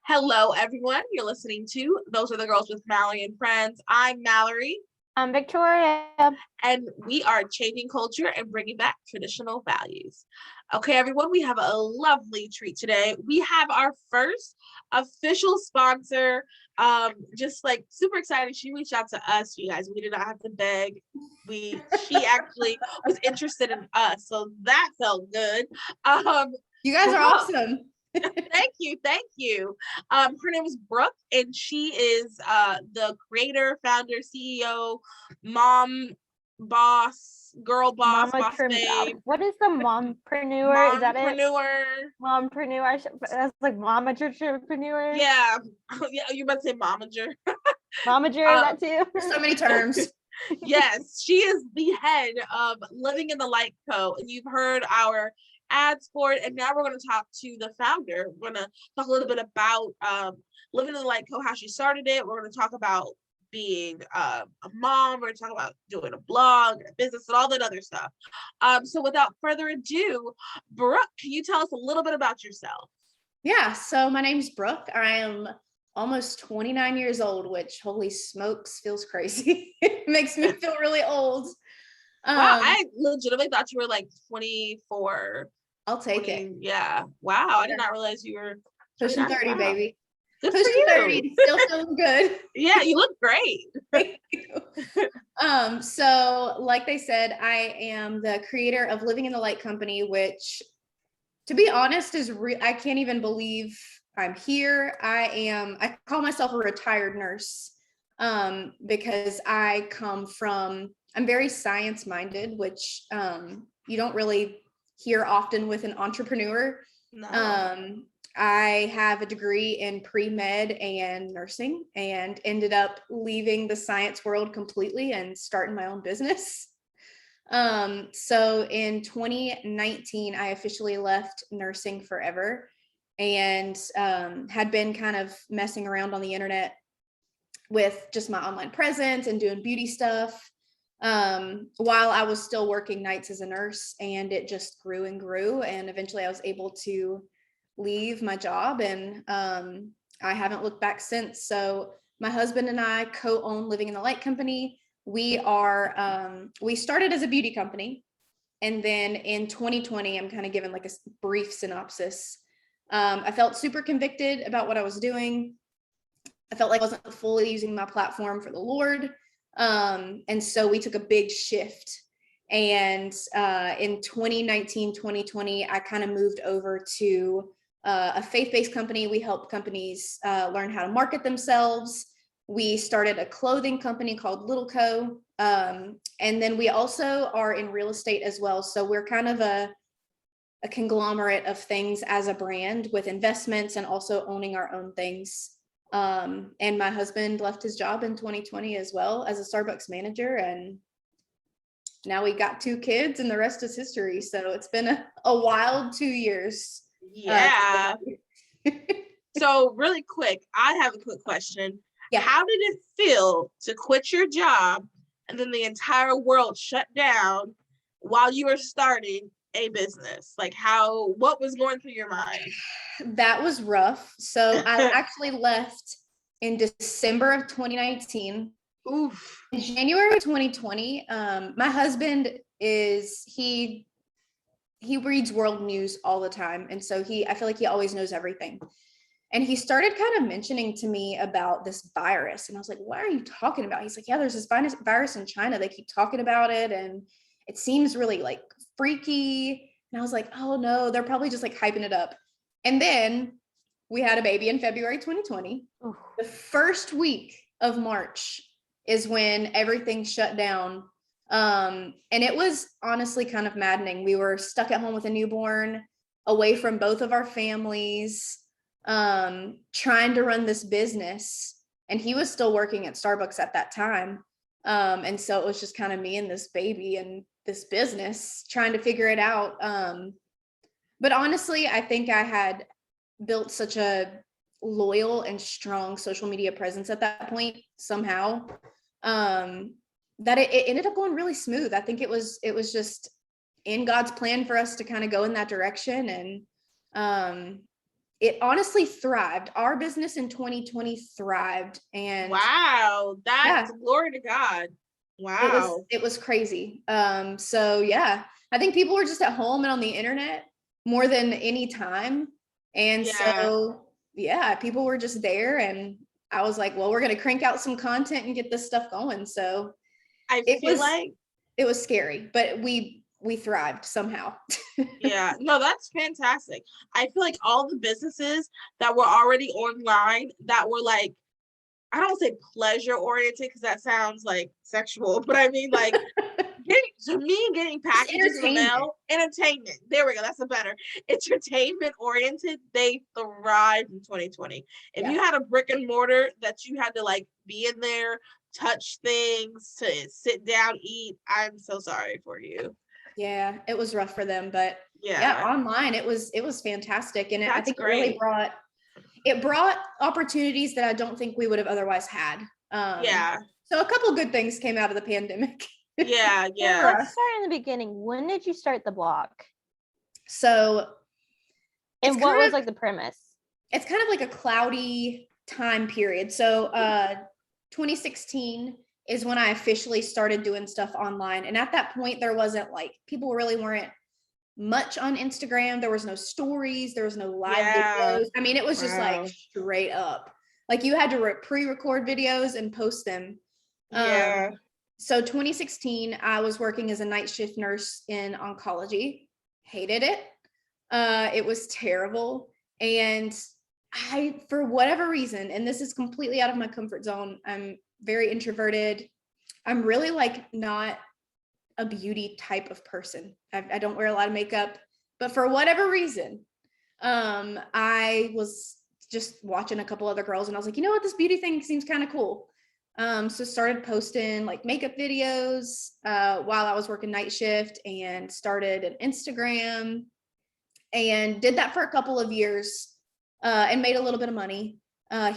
Hello, everyone. You're listening to Those Are the Girls with Mallory and Friends. I'm Mallory. I'm Victoria. And we are changing culture and bringing back traditional values. Okay, everyone, we have a lovely treat today. We have our first official sponsor. Just like super excited. She reached out to us, you guys. We did not have to beg. She actually was interested in us, so that felt good. You guys are awesome. Thank you. Her name is Brooke, and she is the creator, founder, CEO, mom, boss, girl boss, boss babe. What is the mompreneur? Is that it? Mompreneur. That's like momager. Yeah, you about to say momager. Momager, that too. So many terms. Yes, she is the head of Living in the Light Co. And you've heard our ads for it, and now we're going to talk to the founder. We're going to talk a little bit about Living in the Light Co., how she started it. We're going to talk about being a mom. We're going to talk about doing a blog, a business, and all that other stuff. So without further ado, Brooke, can you tell us a little bit about yourself? Yeah, so my name's Brooke. I am almost 29 years old, which holy smokes feels crazy. It makes me feel really old. Wow, I legitimately thought you were like 24. I'll take it. Yeah. Wow. I did not realize you were pushing 30, wow. baby. Good pushing for you. 30, still feeling good. Yeah, you look great. Thank you. So like they said, I am the creator of Living in the Light Company, which, to be honest, is I can't even believe I'm here. I call myself a retired nurse because I'm very science minded, which you don't really hear often with an entrepreneur. No. I have a degree in pre-med and nursing and ended up leaving the science world completely and starting my own business. So in 2019, I officially left nursing forever and had been kind of messing around on the internet with just my online presence and doing beauty stuff while I was still working nights as a nurse, and it just grew and grew. And eventually I was able to leave my job, and I haven't looked back since. So my husband and I co-own Living in the Light Company. We started as a beauty company. And then in 2020, I'm kind of giving like a brief synopsis. I felt super convicted about what I was doing. I felt like I wasn't fully using my platform for the Lord. And so we took a big shift. And in 2019, 2020, I kind of moved over to a faith-based company. We help companies learn how to market themselves. We started a clothing company called LITL Co. And then we also are in real estate as well. So we're kind of a conglomerate of things as a brand with investments and also owning our own things. And my husband left his job in 2020 as well as a Starbucks manager. And now we got 2 kids and the rest is history. So it's been a wild 2 years. Yeah. So really quick, I have a quick question. Yeah. How did it feel to quit your job and then the entire world shut down while you were starting a business? Like what was going through your mind? That was rough. So I actually left in December of 2019. Oof. In January 2020, my husband he reads world news all the time. And so I feel like he always knows everything. And he started kind of mentioning to me about this virus. And I was like, what are you talking about? He's like, yeah, there's this virus in China. They keep talking about it. And it seems really like freaky. And I was like, oh no, they're probably just like hyping it up. And then we had a baby in February 2020. Ooh. The first week of March is when everything shut down. And it was honestly kind of maddening. We were stuck at home with a newborn, away from both of our families, trying to run this business. And he was still working at Starbucks at that time. And so it was just kind of me and this baby and this business trying to figure it out. But honestly, I think I had built such a loyal and strong social media presence at that point somehow, that it ended up going really smooth. I think it was just in God's plan for us to kind of go in that direction. And It honestly thrived. Our business in 2020 thrived, and wow, that's glory to God. Wow. It was crazy. So yeah, I think people were just at home and on the internet more than any time. And so yeah, people were just there, and I was like, well, we're gonna crank out some content and get this stuff going. So it was scary, but we thrived somehow. Yeah, no, that's fantastic. I feel like all the businesses that were already online that were like, I don't say pleasure oriented because that sounds like sexual, but I mean like getting packages in the mail, entertainment. There we go. That's a better entertainment oriented. They thrived in 2020. If you had a brick and mortar that you had to like be in there, touch things, to sit down, eat, I'm so sorry for you. Yeah, it was rough for them, but yeah, online it was fantastic, and I think it brought opportunities that I don't think we would have otherwise had. So a couple good things came out of the pandemic. Yeah. Let's start in the beginning. When did you start the blog? So, and what was like the premise? It's kind of like a cloudy time period. So 2016 is when I officially started doing stuff online. And at that point, there wasn't like, people really weren't much on Instagram. There was no stories. There was no live videos. I mean, it was just like straight up. Like you had to pre-record videos and post them. So 2016, I was working as a night shift nurse in oncology. Hated it. It was terrible. And I, for whatever reason, and this is completely out of my comfort zone, I'm very introverted. I'm really like not a beauty type of person. I don't wear a lot of makeup, but for whatever reason, I was just watching a couple other girls and I was like, you know what, this beauty thing seems kind of cool. So started posting like makeup videos while I was working night shift, and started an Instagram and did that for a couple of years and made a little bit of money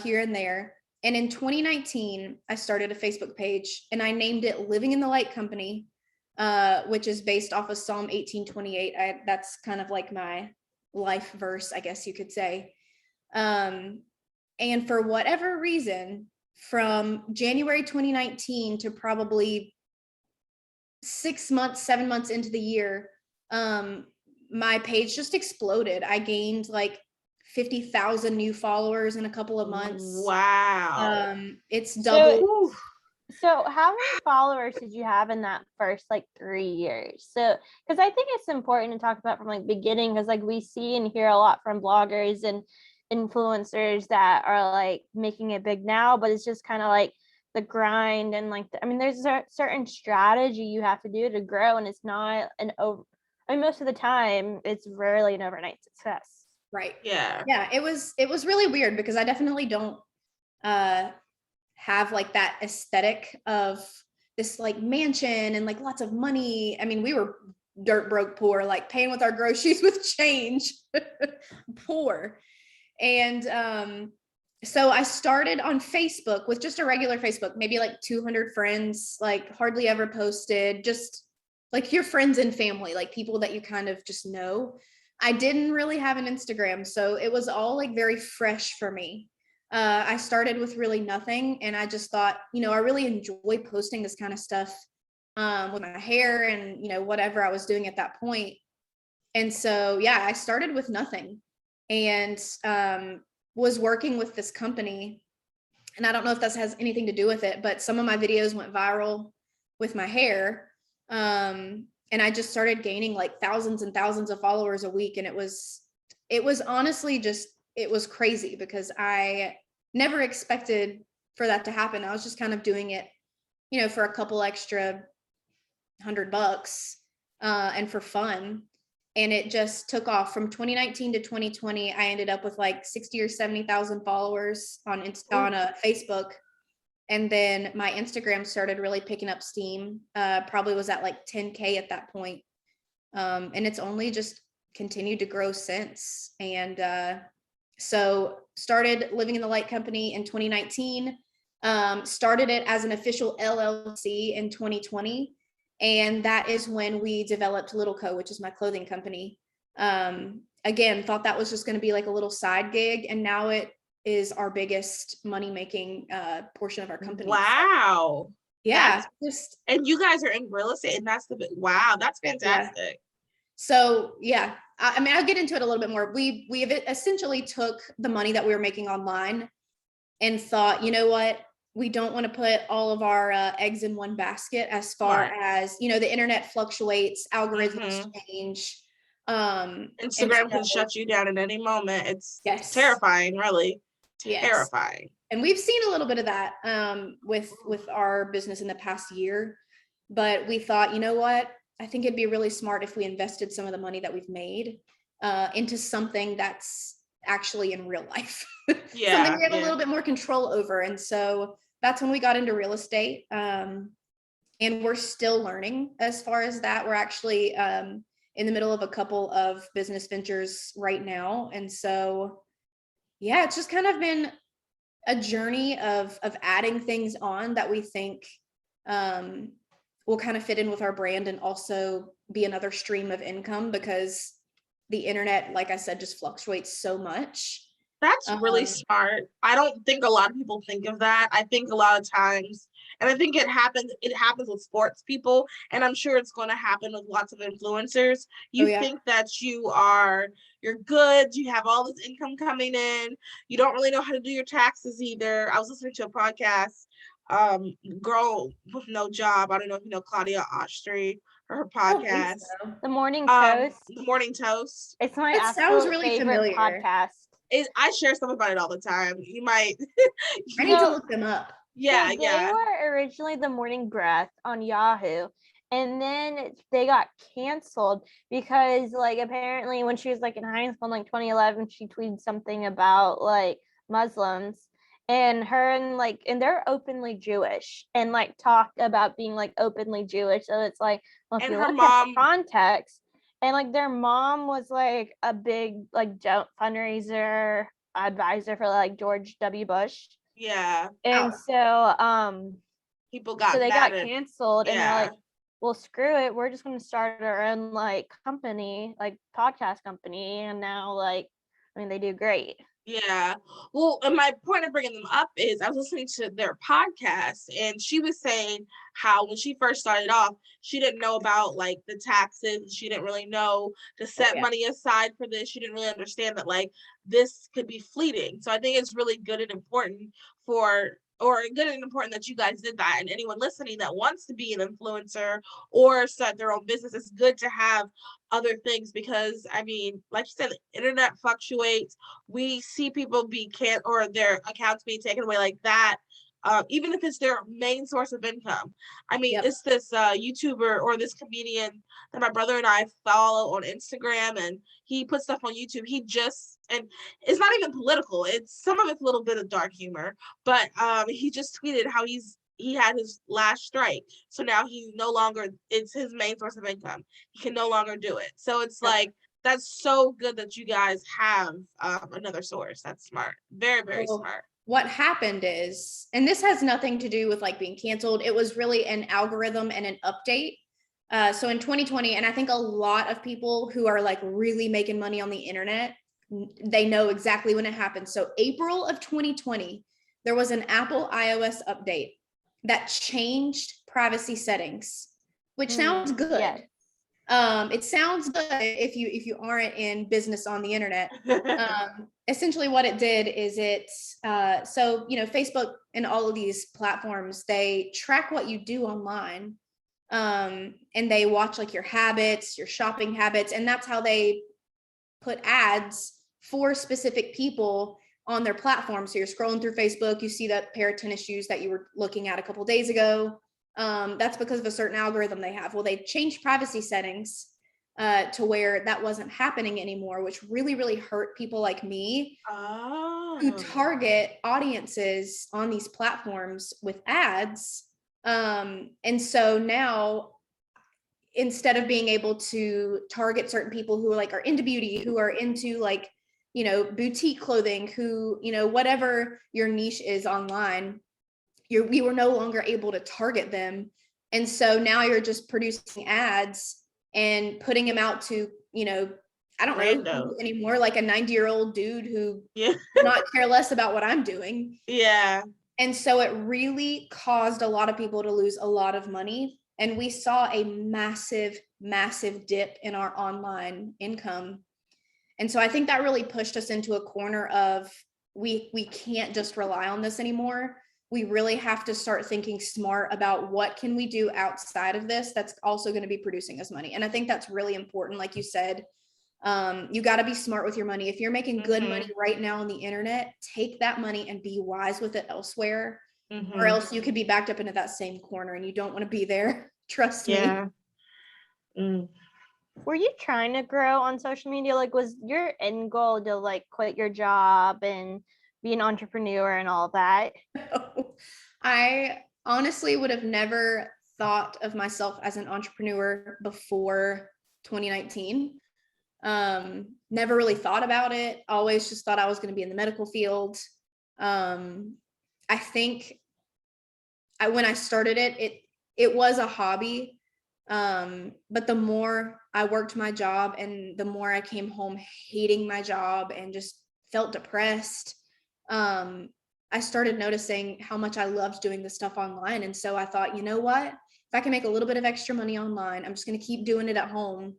here and there. And in 2019, I started a Facebook page and I named it Living in the Light Company, which is based off of Psalm 18:28. That's kind of like my life verse, I guess you could say. And for whatever reason, from January 2019 to probably 7 months into the year, my page just exploded. I gained like 50,000 new followers in a couple of months. Wow. It's double. So how many followers did you have in that first like 3 years? So, because I think it's important to talk about from like beginning, because like we see and hear a lot from bloggers and influencers that are like making it big now, but it's just kind of like the grind and like I mean there's a certain strategy you have to do to grow, and it's not most of the time it's rarely an overnight success. Right. Yeah, it was really weird because I definitely don't have like that aesthetic of this like mansion and like lots of money. I mean, we were dirt broke poor, like paying with our groceries with change. Poor. And so I started on Facebook with just a regular Facebook, maybe like 200 friends, like hardly ever posted, just like your friends and family, like people that you kind of just know. I didn't really have an Instagram, so it was all like very fresh for me. I started with really nothing, and I just thought, you know, I really enjoy posting this kind of stuff with my hair and, you know, whatever I was doing at that point. And so, yeah, I started with nothing and was working with this company. And I don't know if this has anything to do with it, but some of my videos went viral with my hair. And I just started gaining like thousands and thousands of followers a week. And it was honestly just, it was crazy because I never expected for that to happen. I was just kind of doing it, you know, for a couple extra $100 and for fun. And it just took off from 2019 to 2020. I ended up with like 60 or 70,000 followers on Facebook. And then my Instagram started really picking up steam. Probably was at like 10K at that point. And it's only just continued to grow since. And so started Living in the Light Company in 2019, started it as an official LLC in 2020. And that is when we developed LITL Co., which is my clothing company. And again, thought that was just going to be like a little side gig. And now it is our biggest money-making portion of our company. Wow. Yeah. And you guys are in real estate, and that's wow, that's fantastic. Yeah. So yeah, I mean, I'll get into it a little bit more. We essentially took the money that we were making online and thought, you know what, we don't want to put all of our eggs in one basket as far as, you know, the internet fluctuates, algorithms change. Instagram can shut you down at any moment. It's terrifying, really. Terrifying. And we've seen a little bit of that with our business in the past year, but we thought, you know what, I think it'd be really smart if we invested some of the money that we've made into something that's actually in real life. Something we have a little bit more control over. And so that's when we got into real estate. And we're still learning as far as that. We're actually in the middle of a couple of business ventures right now. And so, yeah, it's just kind of been a journey of adding things on that we think will kind of fit in with our brand and also be another stream of income, because the internet, like I said, just fluctuates so much. That's really smart. I don't think a lot of people think of that. I think a lot of times, and I think it happens with sports people, and I'm sure it's going to happen with lots of influencers. You think that you're good, you have all this income coming in, you don't really know how to do your taxes either. I was listening to a podcast, Girl with No Job. I don't know if you know Claudia Ostrey or her podcast. The Morning Toast. The Morning Toast. It's my absolute favorite podcast. I share stuff about it all the time. You might. I need to look them up. Yeah, so they were originally The Morning Breath on Yahoo, and then they got canceled because, like, apparently when she was like in high school in like 2011, she tweeted something about like Muslims, and they're openly Jewish and like talked about being like openly Jewish. So it's like, well, if you look at the context. And like their mom was like a big like fundraiser advisor for like George W. Bush. Yeah. And so people got got canceled, and they're like, well, screw it, we're just gonna start our own like company, like podcast company. And now they do great. Yeah. Well, and my point of bringing them up is I was listening to their podcast, and she was saying how when she first started off, she didn't know about like the taxes. She didn't really know to set money aside for this. She didn't really understand that like this could be fleeting. So I think it's really good and important that you guys did that. And anyone listening that wants to be an influencer or start their own business, it's good to have other things, because I mean, like you said, the internet fluctuates. We see people or their accounts being taken away like that. Even if it's their main source of income. I mean, it's this YouTuber or this comedian that my brother and I follow on Instagram, and he puts stuff on YouTube. And it's not even political. Some of it's a little bit of dark humor, but he just tweeted how he had his last strike. So now it's his main source of income. He can no longer do it. So it's like, that's so good that you guys have another source. That's smart. Very, very smart. What happened is, and this has nothing to do with like being canceled, it was really an algorithm and an update. So in 2020, and I think a lot of people who are like really making money on the internet, they know exactly when it happened. So April of 2020, there was an Apple iOS update that changed privacy settings, which sounds good. Yeah. It sounds good if you aren't in business on the internet. Essentially what it did is so, you know, Facebook and all of these platforms, they track what you do online, and they watch like your habits, your shopping habits, and that's how they put ads for specific people on their platform. So you're scrolling through Facebook, you see that pair of tennis shoes that you were looking at a couple days ago. That's because of a certain algorithm they have. Well, they changed privacy settings to where that wasn't happening anymore, which really, really hurt people like me who target audiences on these platforms with ads. And so now, instead of being able to target certain people who are into beauty, who are into like, you know, boutique clothing, who, you know, whatever your niche is online, we were no longer able to target them. And so now you're just producing ads and putting them out to, you know, I don't know Rando. who anymore, like a 90-year-old dude who Yeah. could not care less about what I'm doing. Yeah. And so it really caused a lot of people to lose a lot of money. And we saw a massive, massive dip in our online income. And so I think that really pushed us into a corner of we can't just rely on this anymore. We really have to start thinking smart about what can we do outside of this that's also going to be producing us money. And I think that's really important. Like you said, you got to be smart with your money. If you're making good money right now on the internet, take that money and be wise with it elsewhere, or else you could be backed up into that same corner and you don't want to be there. Trust me. Were you trying to grow on social media? Like, was your end goal to like quit your job and be an entrepreneur and all that? I honestly would have never thought of myself as an entrepreneur before 2019. Never really thought about it. Always just thought I was going to be in the medical field. I think when I started it was a hobby. But the more I worked my job and the more I came home hating my job and just felt depressed, I started noticing how much I loved doing this stuff online. And so I thought, you know what? If I can make a little bit of extra money online, I'm just going to keep doing it at home.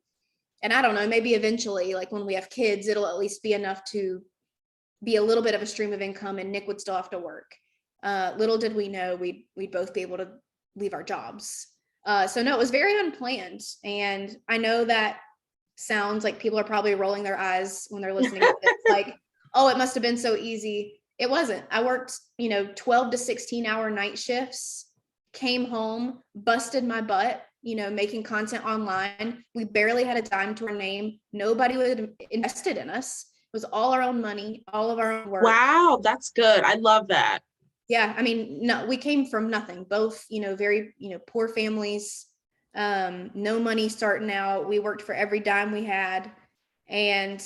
And I don't know, maybe eventually, like when we have kids, it'll at least be enough to be a little bit of a stream of income and Nick would still have to work. Little did we know we'd both be able to leave our jobs. So no, it was very unplanned. And I know that sounds like people are probably rolling their eyes when they're listening to this, like, oh, it must have been so easy. It wasn't. I worked, 12 to 16 hour night shifts, came home, busted my butt, making content online. We barely had a dime to our name. Nobody would invested in us. It was all our own money, all of our own work. Wow, that's good. I love that. Yeah, I mean, no, we came from nothing. Both, very, poor families, no money starting out. We worked for every dime we had. And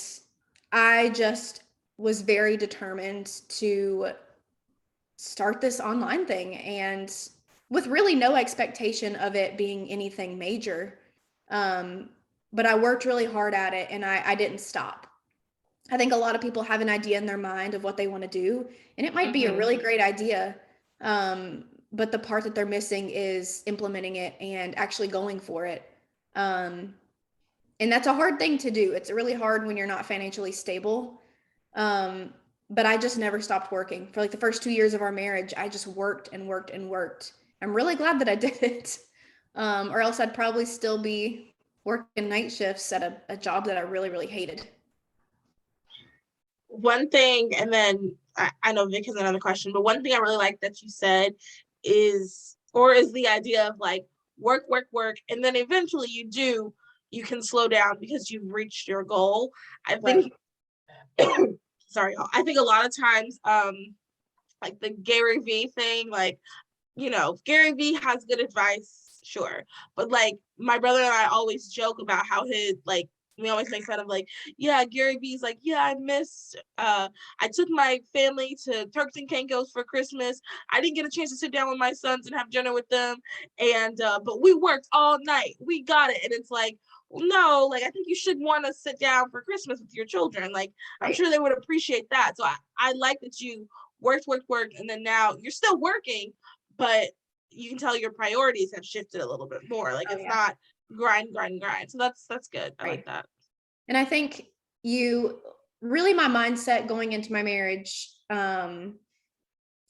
I just was very determined to start this online thing, and with really no expectation of it being anything major. But I worked really hard at it and I didn't stop. I think a lot of people have an idea in their mind of what they want to do, and it might be a really great idea. But the part that they're missing is implementing it and actually going for it. And that's a hard thing to do. It's really hard when you're not financially stable. But I just never stopped working. For like the first 2 years of our marriage, I just worked and worked and worked. I'm really glad that I did it. Or else I'd probably still be working night shifts at a job that I really, really hated. One thing, and then I know Vic has another question, but one thing I really like that you said is the idea of like work, and then eventually you can slow down because you've reached your goal. I think, sorry, I think a lot of times, like the Gary Vee thing, like, Gary Vee has good advice, sure, but like my brother and I always joke about how his like, we always make fun of like, yeah, Gary Vee's like, yeah, I took my family to Turks and Caicos for Christmas. I didn't get a chance to sit down with my sons and have dinner with them. And, but we worked all night. We got it. And it's like, well, no, like, I think you should want to sit down for Christmas with your children. Like, I'm sure they would appreciate that. So I like that you worked. And then now you're still working, but you can tell your priorities have shifted a little bit more. Like it's not grind. So that's good. I like that. And I think my mindset going into my marriage, I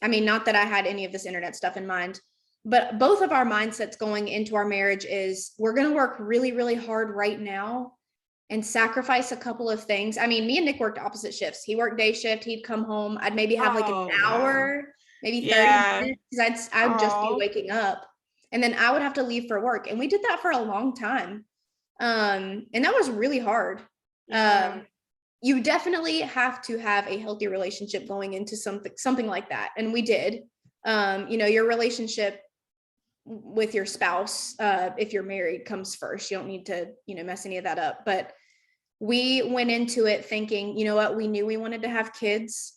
mean, not that I had any of this internet stuff in mind, but both of our mindsets going into our marriage is we're going to work really, really hard right now and sacrifice a couple of things. I mean, me and Nick worked opposite shifts. He worked day shift. He'd come home. I'd maybe have like an hour, maybe 30 minutes, because I would just be waking up. And then I would have to leave for work. And we did that for a long time. And that was really hard. You definitely have to have a healthy relationship going into something like that. And we did. Your relationship with your spouse, if you're married, comes first. You don't need to, mess any of that up. But we went into it thinking, you know what, we knew we wanted to have kids,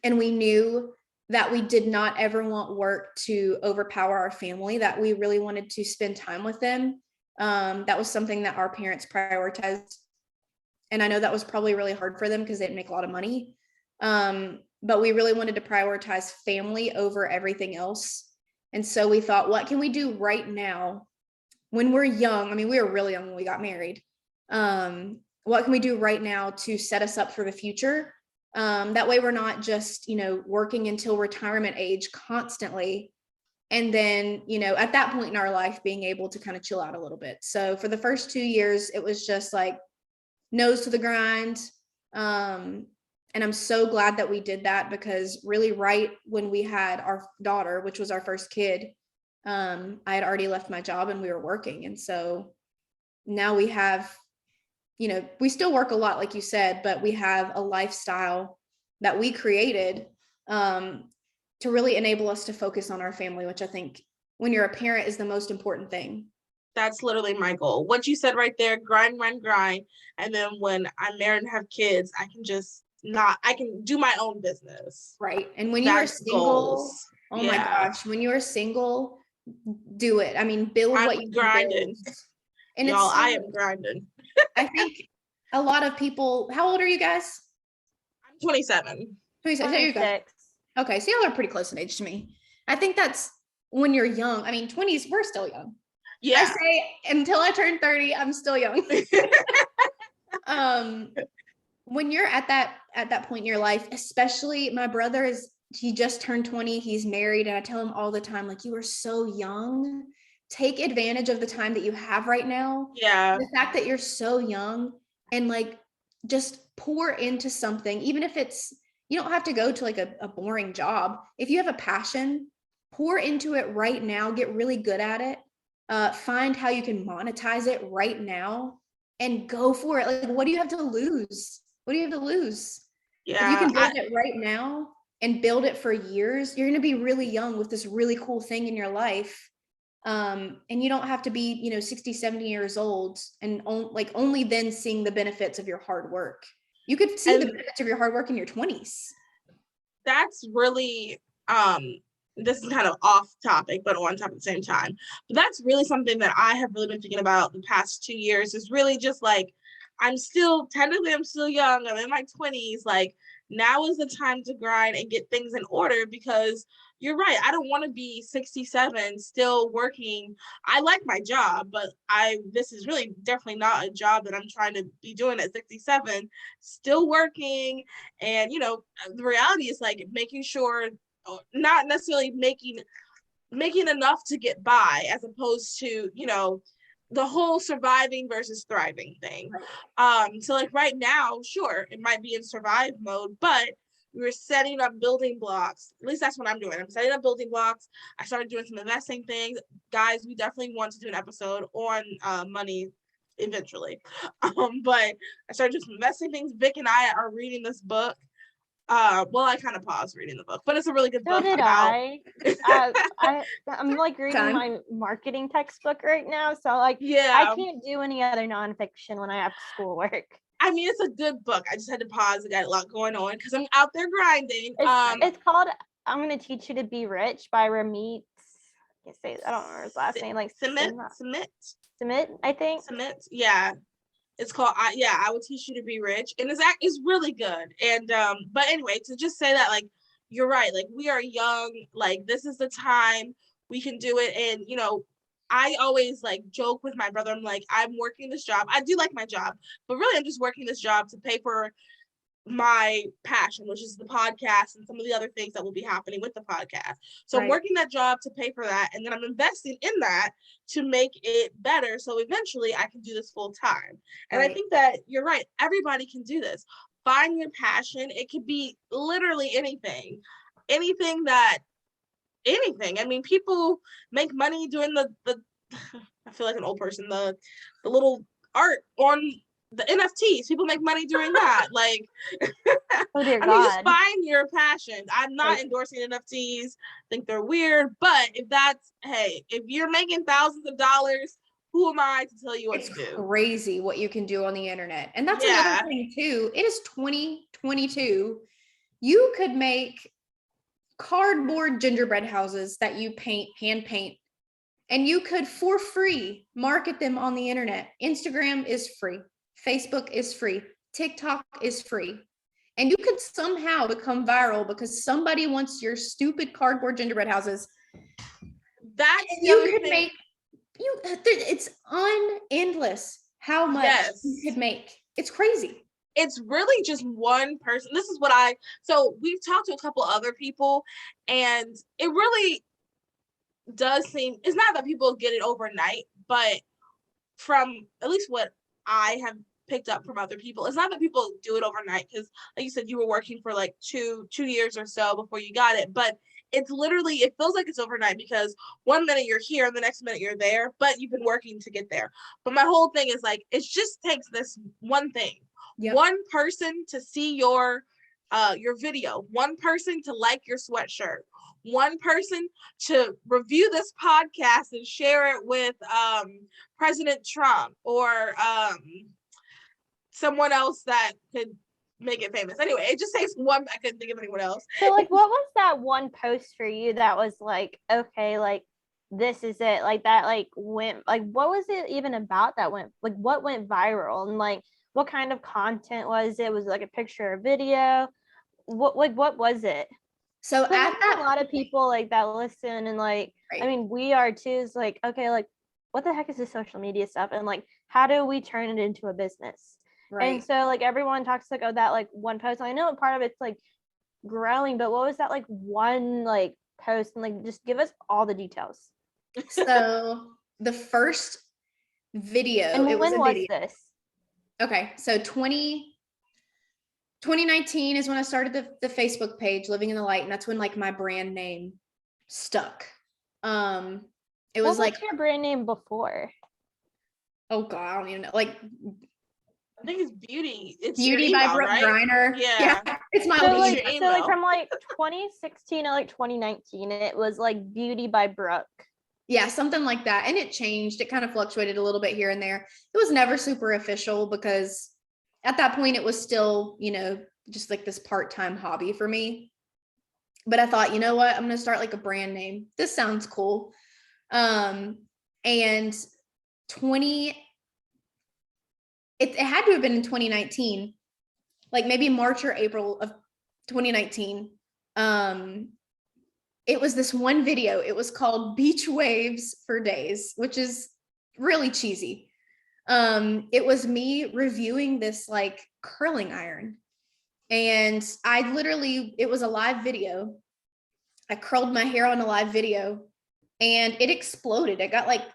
and we knew that we did not ever want work to overpower our family, that we really wanted to spend time with them. That was something that our parents prioritized. And I know that was probably really hard for them because they didn't make a lot of money. But we really wanted to prioritize family over everything else. And so we thought, what can we do right now when we're young? I mean, we were really young when we got married. What can we do right now to set us up for the future? That way we're not just, working until retirement age constantly. And then, at that point in our life, being able to kind of chill out a little bit. So for the first 2 years, it was just like nose to the grind. And I'm so glad that we did that, because really right when we had our daughter, which was our first kid, I had already left my job and we were working. And so now we have, we still work a lot, like you said, but we have a lifestyle that we created to really enable us to focus on our family, which I think when you're a parent is the most important thing. That's literally my goal. What you said right there, grind, grind, grind. And then when I'm married and have kids, I can do my own business. Right. And when you're single, goals. Oh my gosh, when you're single, do it. I mean, build what you grinding. And y'all, I am grinding. I think a lot of people, how old are you guys? I'm 27. 26. Okay, so y'all are pretty close in age to me. I think that's when you're young. I mean, 20s, we're still young. Yeah. I say until I turn 30, I'm still young. When you're at that point in your life, especially my brother he just turned 20, he's married, and I tell him all the time, like, you are so young. Take advantage of the time that you have right now. Yeah. The fact that you're so young, and like just pour into something, even if you don't have to go to like a boring job. If you have a passion, pour into it right now, get really good at it. Find how you can monetize it right now and go for it. Like, what do you have to lose? What do you have to lose? Yeah. If you can build it right now and build it for years, you're going to be really young with this really cool thing in your life. And you don't have to be, 60, 70 years old and only then seeing the benefits of your hard work. You could see the benefits of your hard work in your 20s. That's really, this is kind of off topic, but on top at the same time. But that's really something that I have really been thinking about the past 2 years, is really just like, I'm still young. I'm in my 20s. Like, now is the time to grind and get things in order, because you're right. I don't want to be 67 still working. I like my job, but this is really definitely not a job that I'm trying to be doing at 67, still working. And, the reality is like making sure, not necessarily making enough to get by, as opposed to, the whole surviving versus thriving thing. So like right now, sure, it might be in survive mode, but we're setting up building blocks. At least that's what I'm doing. I'm setting up building blocks. I started doing some investing things. Guys, we definitely want to do an episode on money eventually. But I started doing some investing things. Vic and I are reading this book. Well, I kind of paused reading the book, but it's a really good book. So did I. I'm like reading my marketing textbook right now, so like, I can't do any other nonfiction when I have schoolwork. I mean, it's a good book. I just had to pause. I got a lot going on because I'm out there grinding. It's called "I'm Gonna Teach You to Be Rich" by Ramit. I don't remember his last name. Like Sumit, I think. Sumit, yeah. It's called I Will Teach You to Be Rich, and it's really good. And but anyway, to just say that, like, you're right, like, we are young, like, this is the time we can do it. And I always like joke with my brother, I'm like, I'm working this job, I do like my job, but really I'm just working this job to pay for my passion, which is the podcast and some of the other things that will be happening with the podcast. So I'm working that job to pay for that, and then I'm investing in that to make it better, so eventually I can do this full time. And I think that you're right, everybody can do this. Find your passion. It could be literally anything. I mean, people make money doing the I feel like an old person, the little art on the NFTs. People make money doing that. Like, oh dear God. I mean, just find your passion. I'm not endorsing NFTs. I think they're weird, but if you're making thousands of dollars, who am I to tell you what to do? It's crazy what you can do on the internet. And that's another thing too. It is 2022. You could make cardboard gingerbread houses that you hand paint, and you could, for free, market them on the internet. Instagram is free. Facebook is free. TikTok is free. And you could somehow become viral because somebody wants your stupid cardboard gingerbread houses. That's And the you other could thing. make it's endless how much Yes. you could make. It's crazy. It's really just one person. This is what so we've talked to a couple other people, and it really does seem, it's not that people get it overnight, but from at least what I have picked up from other people, it's not that people do it overnight, because like you said, you were working for like two years or so before you got it, but it's literally, it feels like it's overnight, because one minute you're here and the next minute you're there, but you've been working to get there. But my whole thing is like, it just takes this one thing. Yep. One person to see your video, one person to like your sweatshirt, one person to review this podcast and share it with President Trump, or someone else that could make it famous. Anyway, it just takes one. I couldn't think of anyone else. So like, what was that one post for you that was like, okay, like this is it, like that, like went, like what was it even about that went, like what went viral, and like what kind of content was it? Was it like a picture or video? What was it? So at that, a lot of people like that listen, and like, right. I mean, we are too. It's like, okay, like what the heck is this social media stuff, and like how do we turn it into a business? Right. And so like everyone talks like, oh, that like one post. I know part of it's like growing, but what was that like one like post, and like just give us all the details. So the first video, and it when was this? Okay, so 2019 is when I started the Facebook page, Living in the Light, and that's when like my brand name stuck. It was what was your brand name before? Oh God, I don't even know. Like, I think it's Beauty. It's Beauty email, by Brooke right? Griner. Yeah. It's my so old like, email. So like from like 2016 to like 2019, it was like Beauty by Brooke. Yeah, something like that. And it changed. It kind of fluctuated a little bit here and there. It was never super official, because at that point it was still, you know, just like this part-time hobby for me. But I thought, you know what, I'm going to start like a brand name. This sounds cool. And it had to have been in 2019, like maybe March or April of 2019. It was this one video. It was called Beach Waves for Days, which is really cheesy. It was me reviewing this like curling iron. And it was a live video. I curled my hair on a live video and it exploded. It got like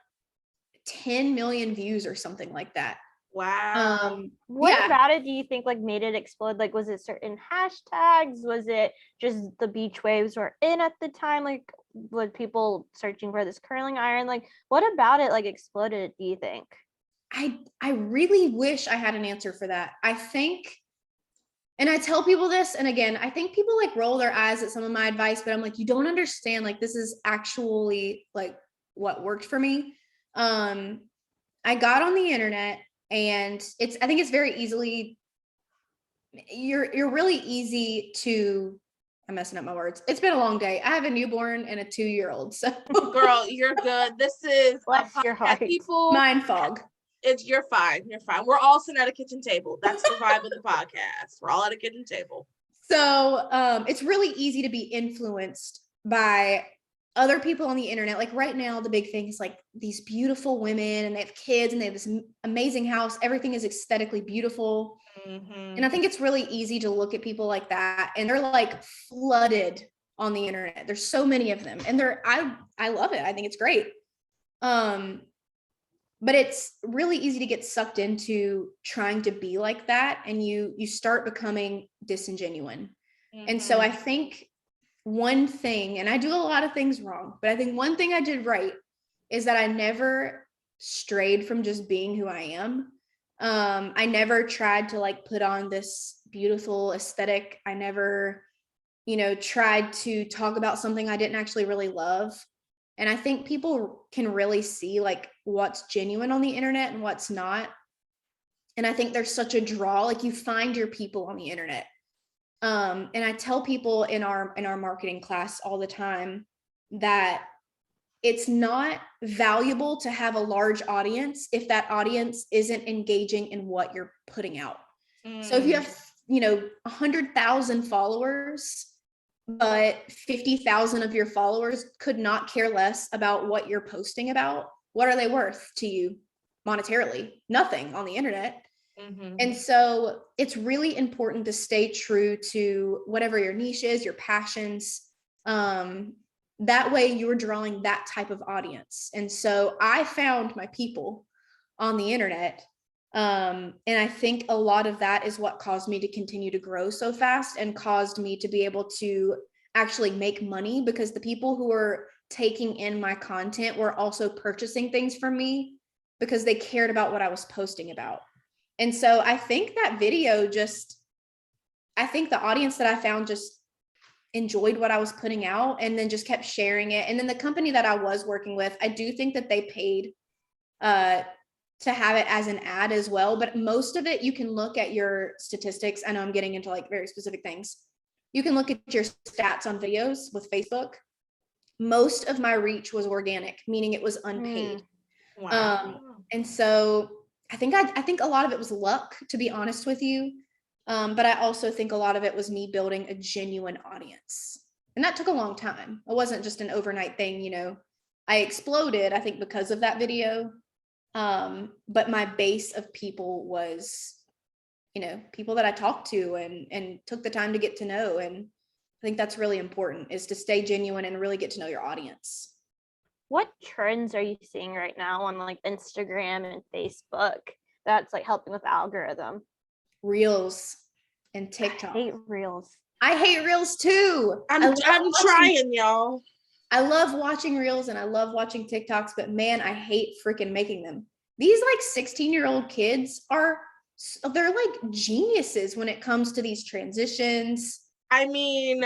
10 million views or something like that. Wow. What about it do you think like made it explode? Like, was it certain hashtags? Was it just the beach waves were in at the time? Like, was people searching for this curling iron? Like, what about it like exploded, do you think? I really wish I had an answer for that. I think, and I tell people this, and again, I think people like roll their eyes at some of my advice, but I'm like, you don't understand, like this is actually like what worked for me. I got on the internet, and I think it's very easily, you're really easy to, I'm messing up my words. It's been a long day. I have a newborn and a 2-year-old. So girl, you're good. This is bless your heart. People mind fog. You're fine. You're fine. We're all sitting at a kitchen table. That's the vibe of the podcast. We're all at a kitchen table. So it's really easy to be influenced by other people on the internet. Like right now, the big thing is like these beautiful women, and they have kids, and they have this amazing house. Everything is aesthetically beautiful. Mm-hmm. And I think it's really easy to look at people like that, and they're like flooded on the internet. There's so many of them, and I love it. I think it's great. But it's really easy to get sucked into trying to be like that, and you start becoming disingenuous. Mm-hmm. And so I think one thing, and I do a lot of things wrong, but I think one thing I did right is that I never strayed from just being who I am. I never tried to like put on this beautiful aesthetic. I never, tried to talk about something I didn't actually really love. And I think people can really see like what's genuine on the internet and what's not. And I think there's such a draw, like you find your people on the internet. And I tell people in our marketing class all the time that it's not valuable to have a large audience if that audience isn't engaging in what you're putting out. So if you have, 100,000 followers, but 50,000 of your followers could not care less about what you're posting about, what are they worth to you monetarily? Nothing on the internet. And so it's really important to stay true to whatever your niche is, your passions. That way you're drawing that type of audience. And so I found my people on the internet. And I think a lot of that is what caused me to continue to grow so fast and caused me to be able to actually make money, because the people who were taking in my content were also purchasing things from me because they cared about what I was posting about. And so I think that video I think the audience that I found just enjoyed what I was putting out and then just kept sharing it. And then the company that I was working with, I do think that they paid to have it as an ad as well. But most of it, you can look at your statistics. I know I'm getting into like very specific things. You can look at your stats on videos with Facebook. Most of my reach was organic, meaning it was unpaid. Wow. And so I think a lot of it was luck, to be honest with you. But I also think a lot of it was me building a genuine audience. And that took a long time. It wasn't just an overnight thing, I exploded, I think, because of that video. But my base of people was, people that I talked to and took the time to get to know. And I think that's really important, is to stay genuine and really get to know your audience. What trends are you seeing right now on like Instagram and Facebook that's like helping with the algorithm? Reels and TikTok. I hate reels. I hate reels too. I'm trying, y'all. I love watching reels and I love watching TikToks, but man, I hate freaking making them. These like 16-year-old kids they're like geniuses when it comes to these transitions. I mean,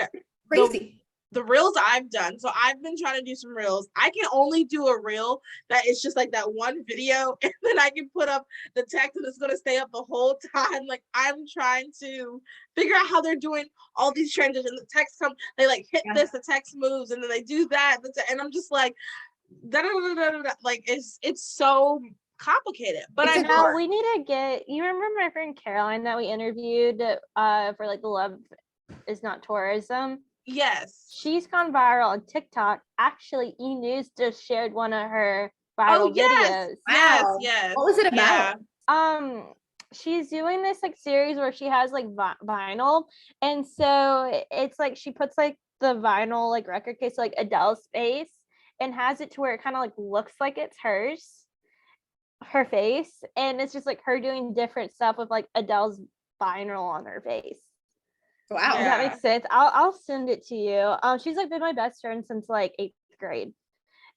crazy. The reels I've done. So I've been trying to do some reels. I can only do a reel that is just like that one video, and then I can put up the text and it's going to stay up the whole time. Like, I'm trying to figure out how they're doing all these transitions. The text comes, they like hit this, the text moves, and then they do that. And I'm just like, like it's so complicated. But I know we need to get, you remember my friend Caroline that we interviewed for like the Love Is Not Tourism? Yes. She's gone viral on TikTok. Actually, E-News just shared one of her viral videos. Wow. Yes. What was it about? Yeah. She's doing this like series where she has like vinyl, and so it's like she puts like the vinyl like record case like Adele's face and has it to where it kind of like looks like it's her face, and it's just like her doing different stuff with like Adele's vinyl on her face. Wow. Does that make sense? I'll send it to you. She's like been my best friend since like 8th grade.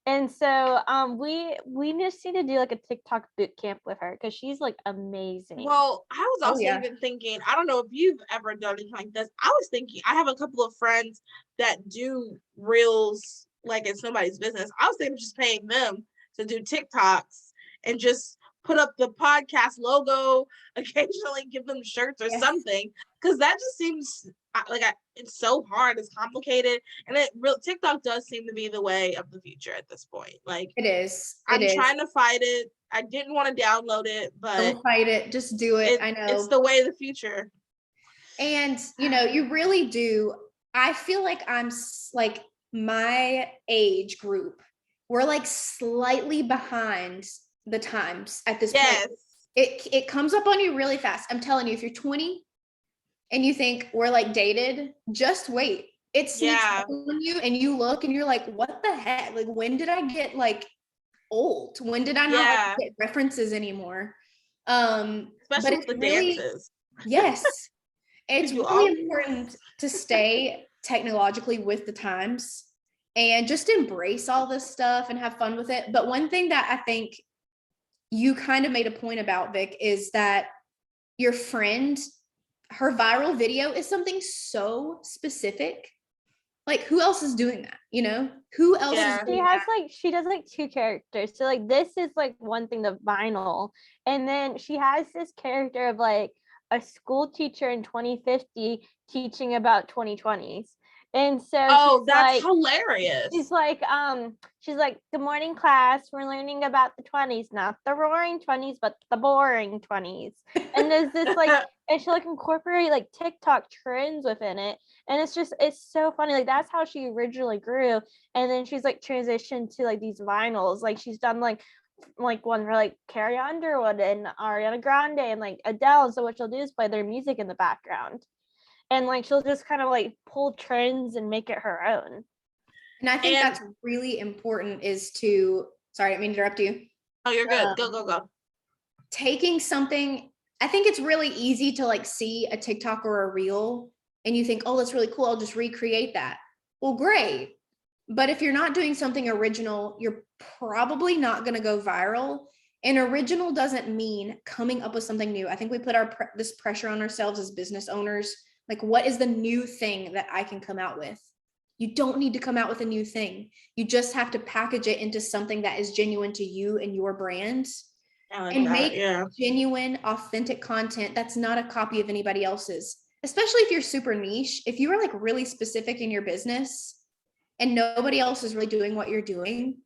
And so we just need to do like a TikTok boot camp with her because she's like amazing. Well, I was also even thinking, I don't know if you've ever done anything like this. I was thinking, I have a couple of friends that do reels like it's nobody's business. I was thinking of just paying them to do TikToks and just put up the podcast logo, occasionally give them shirts or something, because that just seems like it's so hard, it's complicated, and TikTok does seem to be the way of the future at this point. Like, it is. I'm trying to fight it. I didn't want to download it, but don't fight it, just do it. I know it's the way of the future. And you really do. I feel like I'm like my age group, we're like slightly behind the times at this point. It comes up on you really fast. I'm telling you, if you're 20 and you think we're like dated, just wait. It sneaks up on you and you look and you're like, what the heck? Like, when did I get like old? When did I not get references anymore? Especially with the dances. Yes. It's really important to stay technologically with the times and just embrace all this stuff and have fun with it. But one thing that I think you kind of made a point about, Vic, is that your friend, her viral video is something so specific. Like, who else is doing that? Who else is doing that? She does like 2 characters. So like this is like one thing, the vinyl, and then she has this character of like a school teacher in 2050 teaching about 2020s. And so that's hilarious. She's like, good morning, class. We're learning about the 20s, not the roaring 20s, but the boring 20s. And there's this like, and she like incorporate like TikTok trends within it. And it's so funny. Like that's how she originally grew. And then she's like transitioned to like these vinyls. Like she's done like one for like Carrie Underwood and Ariana Grande and like Adele. So what she'll do is play their music in the background. And like she'll just kind of like pull trends and make it her own. And I think that's really important is to, sorry, I didn't mean to interrupt you. Oh, you're good. Go. Taking something, I think it's really easy to like see a TikTok or a reel and you think, oh, that's really cool. I'll just recreate that. Well, great. But if you're not doing something original, you're probably not going to go viral. And original doesn't mean coming up with something new. I think we put this pressure on ourselves as business owners. Like, what is the new thing that I can come out with? You don't need to come out with a new thing. You just have to package it into something that is genuine to you and your brand. And make genuine, authentic content that's not a copy of anybody else's. Especially if you're super niche. If you are like really specific in your business and nobody else is really doing what you're doing,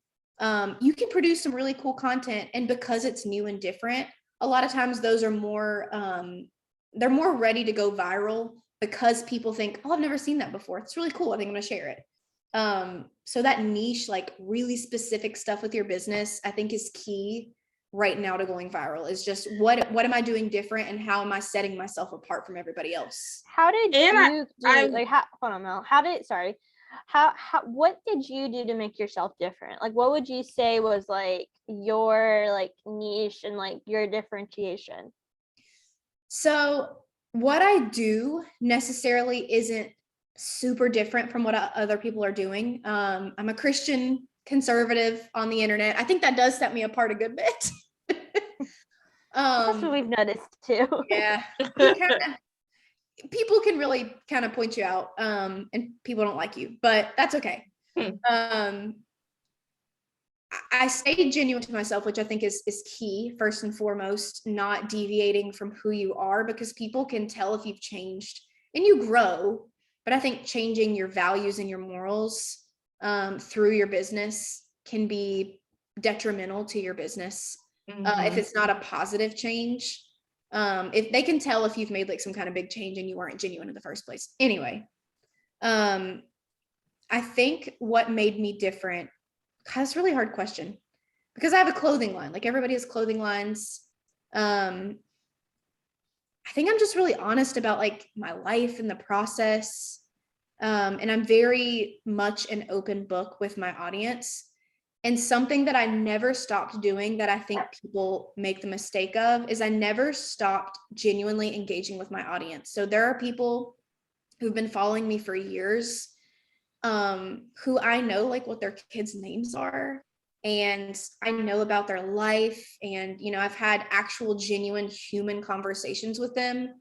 you can produce some really cool content. And because it's new and different, a lot of times those are more, they're more ready to go viral because people think, oh, I've never seen that before. It's really cool. I think I'm going to share it. So that niche, like really specific stuff with your business, I think is key right now to going viral. Is just what am I doing different and how am I setting myself apart from everybody else? How did you do, like, hold on, Mel. What did you do to make yourself different? Like, what would you say was like your like niche and like your differentiation? So what I do necessarily isn't super different from what other people are doing. I'm a Christian conservative on the internet. I think that does set me apart a good bit. That's what we've noticed too. Yeah. People can really kind of point you out, and people don't like you, but that's okay. I stayed genuine to myself, which I think is key, first and foremost, not deviating from who you are, because people can tell if you've changed and you grow. But I think changing your values and your morals through your business can be detrimental to your business if it's not a positive change. If they can tell if you've made like some kind of big change and you weren't genuine in the first place. Anyway, I think what made me different, that's a really hard question because I have a clothing line. Like everybody has clothing lines. I think I'm just really honest about like my life and the process. And I'm very much an open book with my audience. And something that I never stopped doing that I think people make the mistake of is I never stopped genuinely engaging with my audience. So there are people who've been following me for years, who I know like what their kids' names are, and I know about their life. And, you know, I've had actual genuine human conversations with them,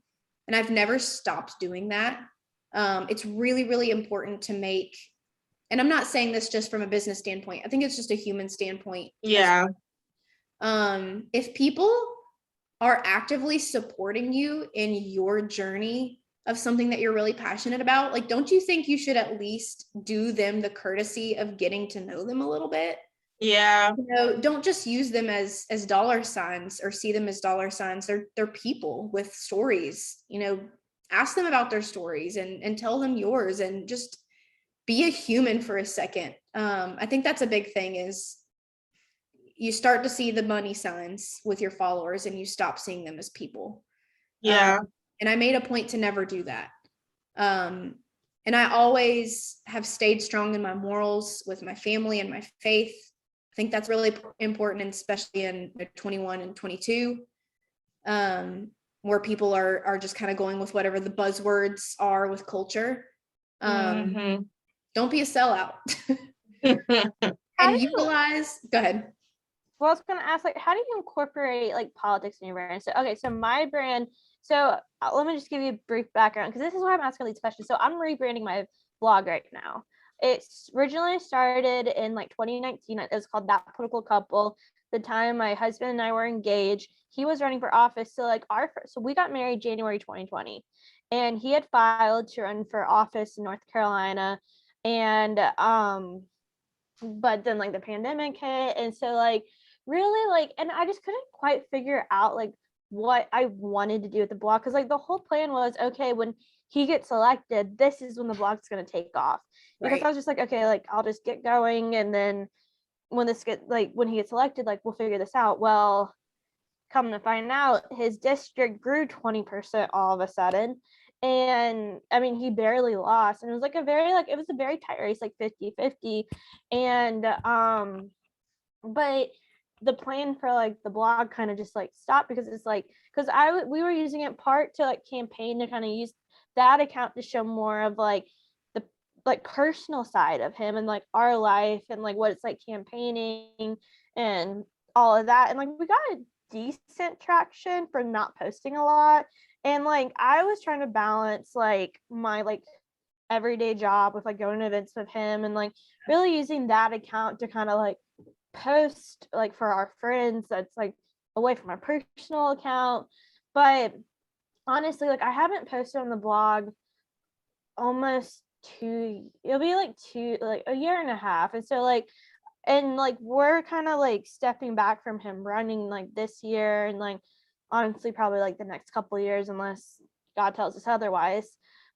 and I've never stopped doing that. It's really, really important to make, and I'm not saying this just from a business standpoint. I think it's just a human standpoint. Yeah. If people are actively supporting you in your journey of something that you're really passionate about, like, don't you think you should at least do them the courtesy of getting to know them a little bit? Yeah. You know, don't just use them as dollar signs or see them as dollar signs. They're people with stories. You know, ask them about their stories and tell them yours, and just be a human for a second. I think that's a big thing, is you start to see the money signs with your followers and you stop seeing them as people. Yeah. And I made a point to never do that. And I always have stayed strong in my morals with my family and my faith. I think that's really important, and especially in 21 and 22, where people are just kind of going with whatever the buzzwords are with culture. Don't be a sellout. And utilize, go ahead. Well, I was going to ask, like, how do you incorporate like politics in your brand? So, okay, so my brand, let me just give you a brief background, because this is why I'm asking these questions. So I'm rebranding my blog right now. It's originally started in like 2019. It was called That Political Couple. The time my husband and I were engaged, he was running for office. So like so we got married January 2020. and he had filed to run for office in North Carolina, and but then like the pandemic hit, and so like really like, and I just couldn't quite figure out like what I wanted to do with the blog, because like the whole plan was, okay, when he gets elected, this is when the blog's going to take off, because Right. I was just like, okay, like I'll just get going, and then when he gets elected, like we'll figure this out. Well, come to find out, his district grew 20% all of a sudden. And I mean, he barely lost. And it was like it was a very tight race, like 50-50. And but the plan for like the blog kind of just like stopped, because it's like, because we were using it part to like campaign, to kind of use that account to show more of like the like personal side of him and like our life and like what it's like campaigning and all of that. And like we got a decent traction for not posting a lot. And like I was trying to balance like my like everyday job with like going to events with him, and like really using that account to kind of like post like for our friends that's like away from my personal account. But honestly, like I haven't posted on the blog almost it'll be like a year and a half. And so like, and like we're kind of like stepping back from him running like this year, and like honestly probably like the next couple of years, unless God tells us otherwise.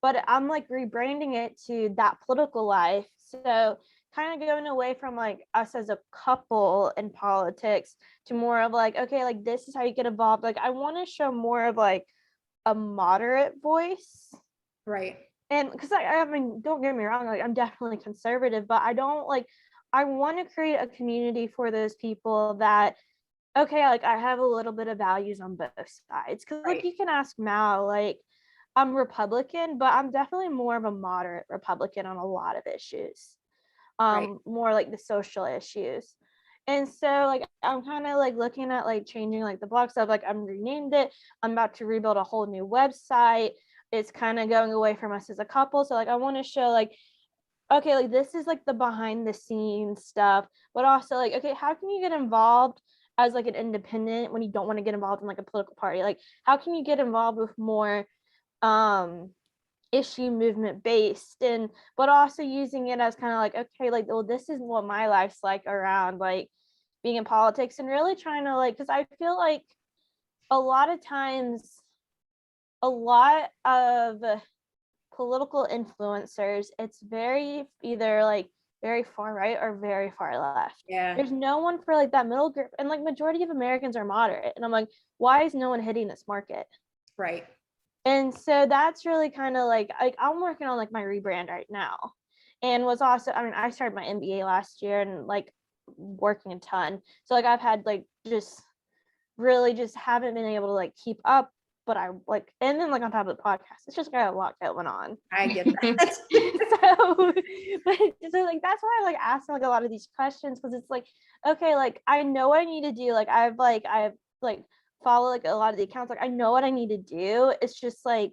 But I'm like rebranding it to that political life, so kind of going away from like us as a couple in politics to more of like, okay, like this is how you get involved. Like I want to show more of like a moderate voice. Right. And because I mean, don't get me wrong, like I'm definitely conservative, but I don't like, I want to create a community for those people that, okay, like I have a little bit of values on both sides. Because like Right. you can ask Mal, like I'm Republican, but I'm definitely more of a moderate Republican on a lot of issues. Right. More like the social issues. And so like I'm kind of like looking at like changing like the blog stuff. Like I'm renamed it. I'm about to rebuild a whole new website. It's kind of going away from us as a couple. So like I want to show like, okay, like this is like the behind the scenes stuff, but also like, okay, how can you get involved as like an independent when you don't want to get involved in like a political party? Like how can you get involved with more issue movement based, and but also using it as kind of like, okay, like, well, this is what my life's like around like being in politics, and really trying to like, because I feel like a lot of times a lot of political influencers, it's very either like very far right or very far left. Yeah. There's no one for like that middle group, and like majority of Americans are moderate, and I'm like, why is no one hitting this market? Right. And so that's really kind of like I'm working on like my rebrand right now. And was also, I mean, I started my MBA last year and like working a ton. So like I've had like just really just haven't been able to like keep up, but I like, and then like on top of the podcast, it's just got a lot going on. I get that. So, but so like that's why I like asking like a lot of these questions, because it's like, okay, like I know what I need to do. Like I've like follow like a lot of the accounts. Like I know what I need to do. It's just like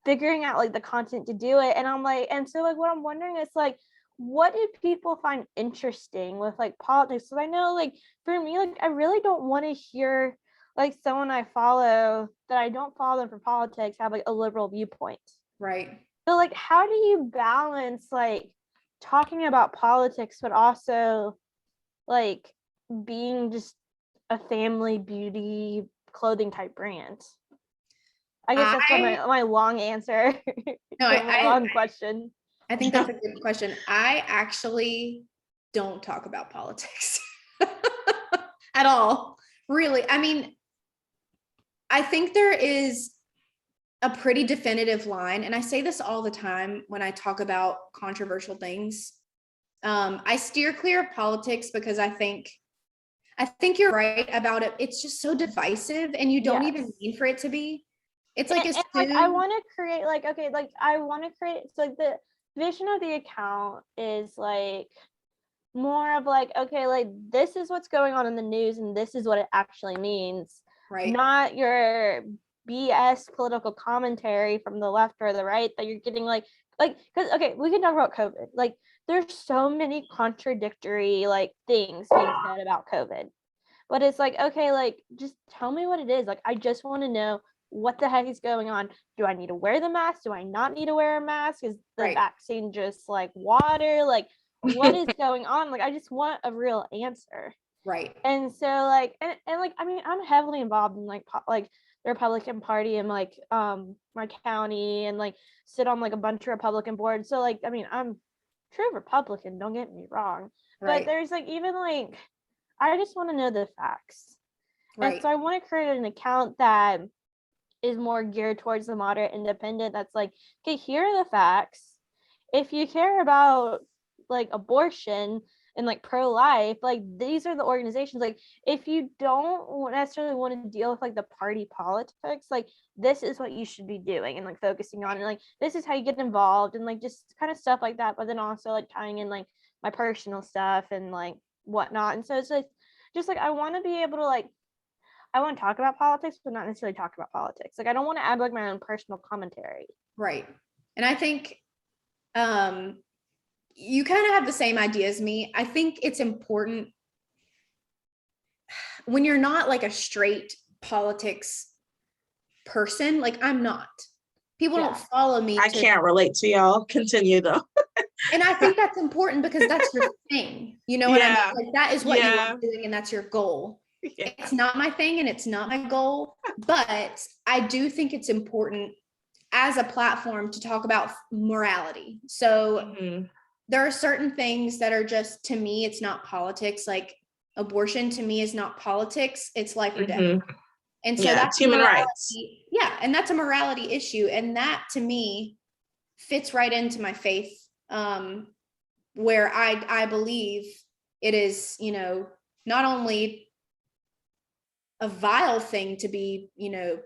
figuring out like the content to do it. And I'm like, and so like what I'm wondering is like, what do people find interesting with like politics? So I know like for me, like I really don't want to hear like someone I follow that I don't follow them for politics have like a liberal viewpoint. Right. So like how do you balance like talking about politics but also like being just a family beauty clothing type brand? I guess that's my long answer. No, long question. I think that's a good question. I actually don't talk about politics at all. Really. I mean, I think there is a pretty definitive line, and I say this all the time when I talk about controversial things. I steer clear of politics because I think you're right about it. It's just so divisive, and you don't even mean for it to be. It's like like I want to create like, okay, like I want to create, so like the vision of the account is like more of like, okay, like this is what's going on in the news and this is what it actually means, right, not your BS political commentary from the left or the right that you're getting like because okay, we can talk about COVID. Like there's so many contradictory like things being said about COVID, but it's like, okay, like just tell me what it is. Like I just want to know what the heck is going on? Do I need to wear the mask? Do I not need to wear a mask? Is the vaccine just like water? Like, what is going on? Like, I just want a real answer. Right. And so like, and like, I mean, I'm heavily involved in like the Republican Party and like my county, and like sit on like a bunch of Republican boards. So like, I mean, I'm true Republican, don't get me wrong. But there's like, even like, I just want to know the facts. And so I want to create an account that is more geared towards the moderate independent. That's like, okay, here are the facts. If you care about like abortion and like pro-life, like these are the organizations. Like, if you don't necessarily want to deal with like the party politics, like this is what you should be doing and like focusing on, and like this is how you get involved, and like just kind of stuff like that. But then also like tying in like my personal stuff and like whatnot. And so it's like, just like, I want to be able to like, I want to talk about politics, but not necessarily talk about politics. Like, I don't want to add like my own personal commentary. Right. And I think you kind of have the same idea as me. I think it's important when you're not like a straight politics person, like I'm not. People don't follow me. I can't relate to y'all. Continue though. And I think that's important because that's your thing. You know what I mean? Like, that is what you love doing, and that's your goal. It's not my thing and it's not my goal, but I do think it's important as a platform to talk about morality. So there are certain things that are just, to me, it's not politics. Like abortion to me is not politics, it's life or death. And so that's human rights. Yeah, and that's a morality issue. And that to me fits right into my faith, where I believe it is, you know, not only a vile thing to be, you know,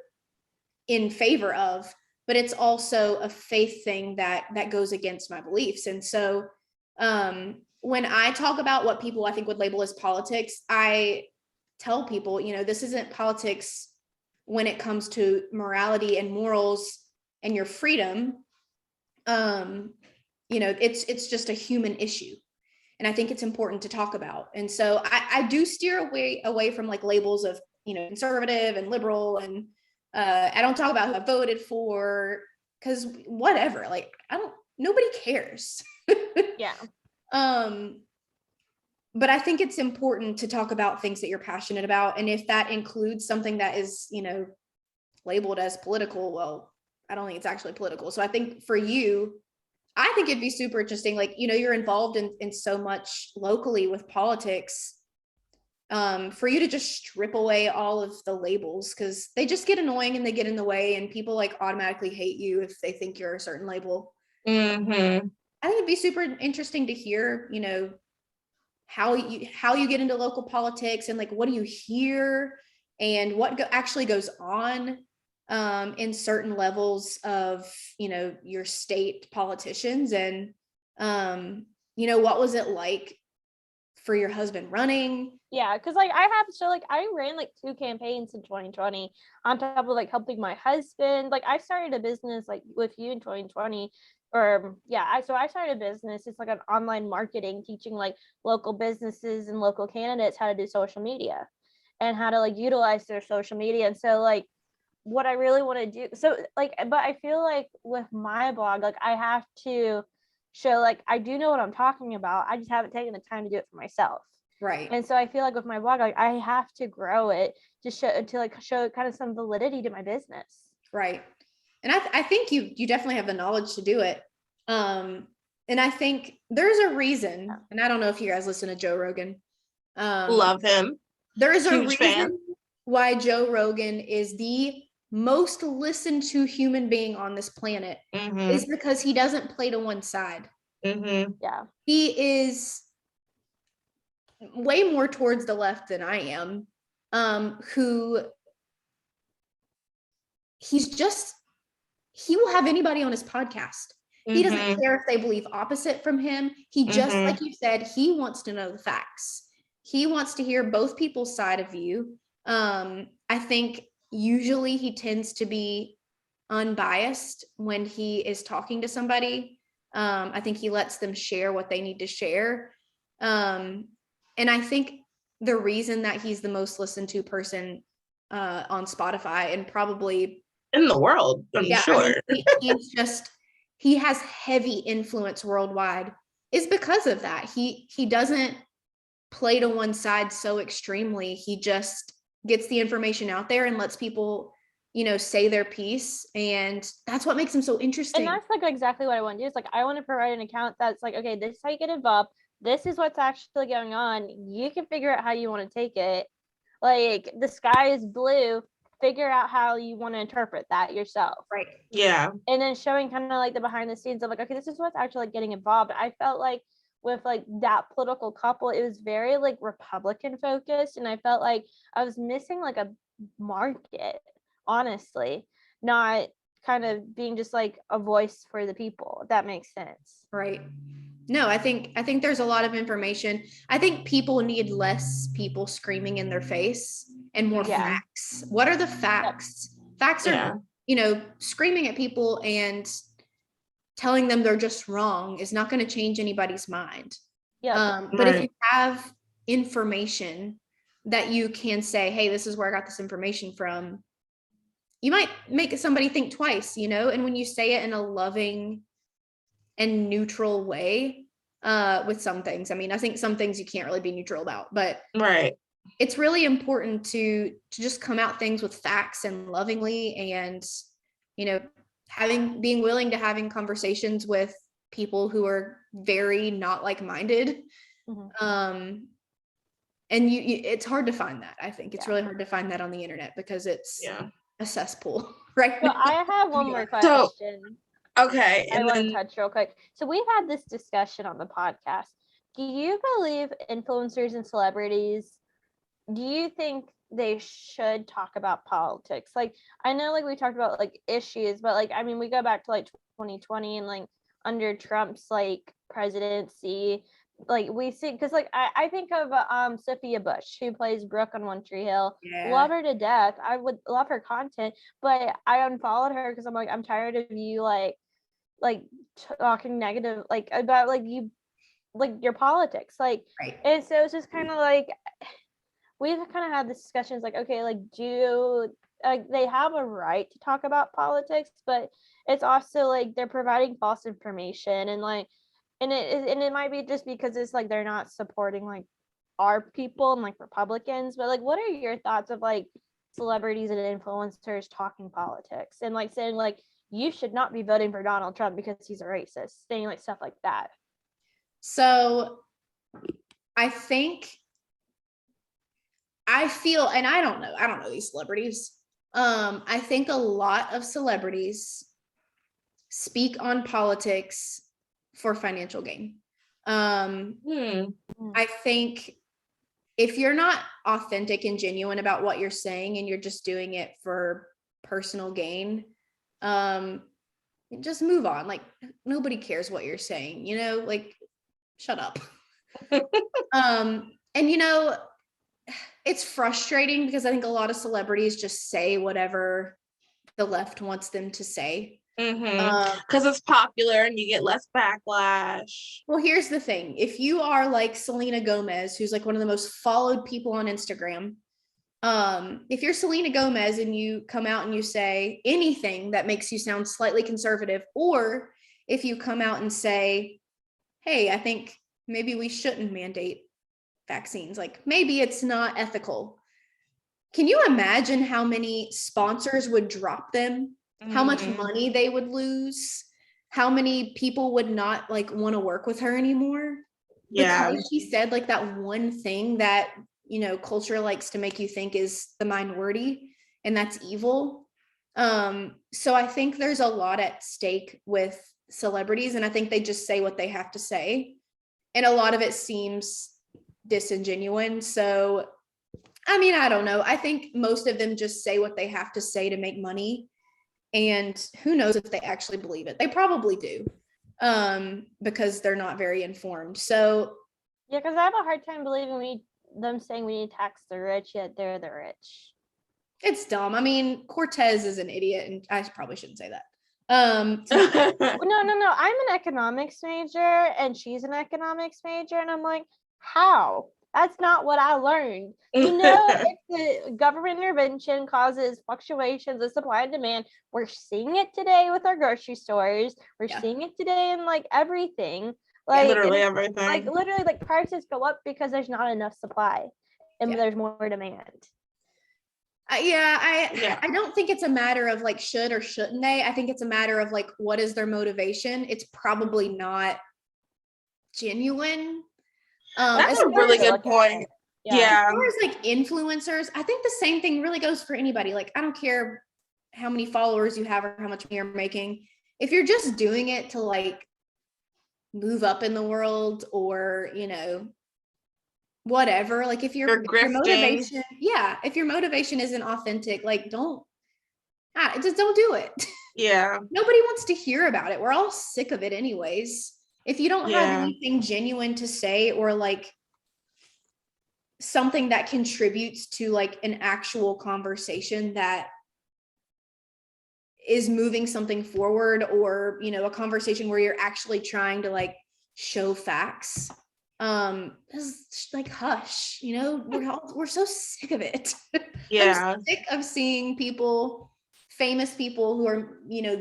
in favor of, but it's also a faith thing that goes against my beliefs. And so when I talk about what people I think would label as politics, I tell people, you know, this isn't politics when it comes to morality and morals and your freedom. You know, it's just a human issue. And I think it's important to talk about. And so I do steer away from like labels of, you know, conservative and liberal, and I don't talk about who I voted for, because whatever, like nobody cares. Yeah. But I think it's important to talk about things that you're passionate about. And if that includes something that is, you know, labeled as political, well, I don't think it's actually political. So I think for you, I think it'd be super interesting. Like, you know, you're involved in so much locally with politics, for you to just strip away all of the labels, because they just get annoying and they get in the way, and people like automatically hate you if they think you're a certain label. I think it'd be super interesting to hear, you know, how you get into local politics, and like, what do you hear, and what actually goes on in certain levels of, you know, your state politicians. And you know, what was it like for your husband running? Yeah, because like I ran like 2 campaigns in 2020 on top of like helping my husband. Like, I started a business like with you in 2020. I started a business. It's like an online marketing, teaching like local businesses and local candidates how to do social media and how to like utilize their social media. And so like, what I really want to do, so like, but I feel like with my blog, like I have to show like I do know what I'm talking about. I just haven't taken the time to do it for myself. Right. And so I feel like with my blog, like I have to grow it to show kind of some validity to my business. Right. And I think you definitely have the knowledge to do it. And I think there's a reason, and I don't know if you guys listen to Joe Rogan. Love him. There is a Huge reason fan. why Joe Rogan is the most listened to human being on this planet, is because he doesn't play to one side. Yeah. He is way more towards the left than I am. Who he will have anybody on his podcast. He doesn't care if they believe opposite from him. He just, like you said, he wants to know the facts. He wants to hear both people's side of view. I think usually he tends to be unbiased when he is talking to somebody. I think he lets them share what they need to share. And I think the reason that he's the most listened to person on Spotify, and probably in the world, I'm Yeah, sure. I mean, he has heavy influence worldwide is because of that. He doesn't play to one side so extremely. He just gets the information out there and lets people, say their piece. And that's what makes him so interesting. And that's like exactly what I want to do. Is like, I want to provide an account that's like, okay, this is how you get involved. This is what's actually going on. You can figure out how you want to take it. Like, the sky is blue. Figure out how you want to interpret that yourself. Right. Yeah. And then showing kind of like the behind the scenes of like, okay, this is what's actually like getting involved. I felt like with like that political couple, it was very like Republican focused. And I felt like I was missing like a market, honestly, not kind of being just like a voice for the people, if that makes sense. Right. No, I think there's a lot of information. I think people need less people screaming in their face and more facts. What are the facts? Facts are, screaming at people and telling them they're just wrong is not going to change anybody's mind. But if you have information that you can say, hey, this is where I got this information from, you might make somebody think twice, and when you say it in a loving and neutral way, with some things, I mean, I think some things you can't really be neutral about, but it's really important to just come out things with facts and lovingly, and being willing to having conversations with people who are very not like-minded. And it's hard to find that. I think it's really hard to find that on the internet because it's a cesspool right now. I have one more question. Okay. I want to touch real quick. So we've had this discussion on the podcast. Do you believe influencers and celebrities, do you think they should talk about politics? Like, I know like we talked about like issues, but like, I mean, we go back to like 2020 and like under Trump's like presidency, like we see, because like I think of Sophia Bush, who plays Brooke on One Tree Hill. Love her to death. I would love her content, but I unfollowed her because I'm like, I'm tired of you like talking negative like about like you like your politics, like and so it's just kind of like we've kind of had this discussion. It's like, okay, like do they have a right to talk about politics, but it's also like they're providing false information, and like and it might be just because it's like they're not supporting like our people and like Republicans. But like, what are your thoughts of like celebrities and influencers talking politics and like saying like you should not be voting for Donald Trump because he's a racist, saying like stuff like that? So I feel, and I don't know these celebrities. I think a lot of celebrities speak on politics for financial gain. I think if you're not authentic and genuine about what you're saying and you're just doing it for personal gain, just move on. Like, nobody cares what you're saying, like, shut up. And it's frustrating because I think a lot of celebrities just say whatever the left wants them to say. Because it's popular and you get less backlash. Well, here's the thing. If you are like Selena Gomez, who's like one of the most followed people on Instagram, if you're Selena Gomez and you come out and you say anything that makes you sound slightly conservative, or if you come out and say, hey, I think maybe we shouldn't mandate vaccines, like maybe it's not ethical. Can you imagine how many sponsors would drop them? How much money they would lose? How many people would not like want to work with her anymore? Because she said like that one thing that, culture likes to make you think is the minority, and that's evil. So I think there's a lot at stake with celebrities, and I think they just say what they have to say. And a lot of it seems disingenuous. So, I mean, I don't know. I think most of them just say what they have to say to make money. And who knows if they actually believe it. They probably do, because they're not very informed. So yeah, because I have a hard time believing them saying we need to tax the rich, yet they're the rich. It's dumb. I mean, Cortez is an idiot, and I probably shouldn't say that. No. I'm an economics major, and she's an economics major, and I'm like, how? That's not what I learned. If the government intervention causes fluctuations of supply and demand, we're seeing it today with our grocery stores. We're seeing it today in like everything. Like literally everything. Like literally, like prices go up because there's not enough supply and there's more demand. I don't think it's a matter of like should or shouldn't they. I think it's a matter of like what is their motivation. It's probably not genuine. That's a really good point. Yeah. As far as like influencers, I think the same thing really goes for anybody. Like, I don't care how many followers you have or how much money you're making. If you're just doing it to like move up in the world or, whatever, like if your motivation, if your motivation isn't authentic, like just don't do it. Yeah. Nobody wants to hear about it. We're all sick of it anyways. If you don't have anything genuine to say or like something that contributes to like an actual conversation that is moving something forward, or a conversation where you're actually trying to like show facts, just like hush, we're so sick of it. Yeah. I'm sick of seeing famous people who are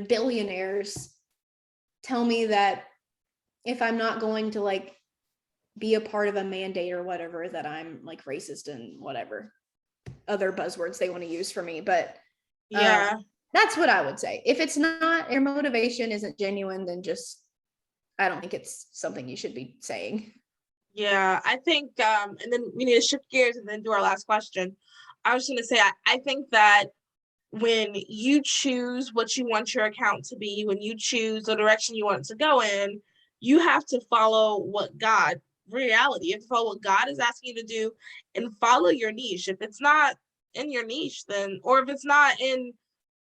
billionaires tell me that if I'm not going to like be a part of a mandate or whatever, that I'm like racist and whatever other buzzwords they want to use for me. But that's what I would say. If it's not, your motivation isn't genuine, then I don't think it's something you should be saying. Yeah, I think, and then we need to shift gears and then do our last question. I was going to say, I think that when you choose what you want your account to be, when you choose the direction you want it to go in, you have to follow reality. You have to follow what God is asking you to do and follow your niche. If it's not in your niche, then, or if it's not in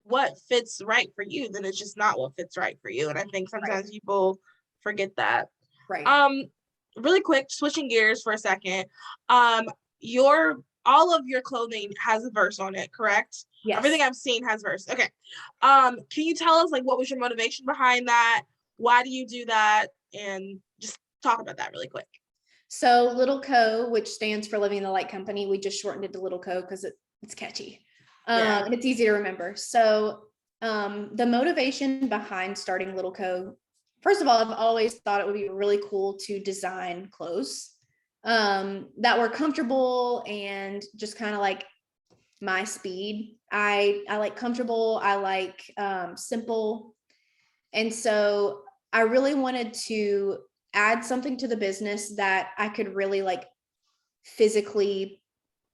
what fits right for you, then it's just not what fits right for you. And I think sometimes people forget that. Right. Really quick, switching gears for a second. All of your clothing has a verse on it, correct? Yes. Everything I've seen has verse. Okay. Can you tell us like what was your motivation behind that? Why do you do that? And just talk about that really quick. So LITL Co, which stands for Living in the Light Company, we just shortened it to LITL Co because it's catchy. And it's easy to remember. So the motivation behind starting LITL Co, first of all, I've always thought it would be really cool to design clothes that were comfortable and just kind of like my speed. I like comfortable. I like simple. And so I really wanted to add something to the business that I could really like physically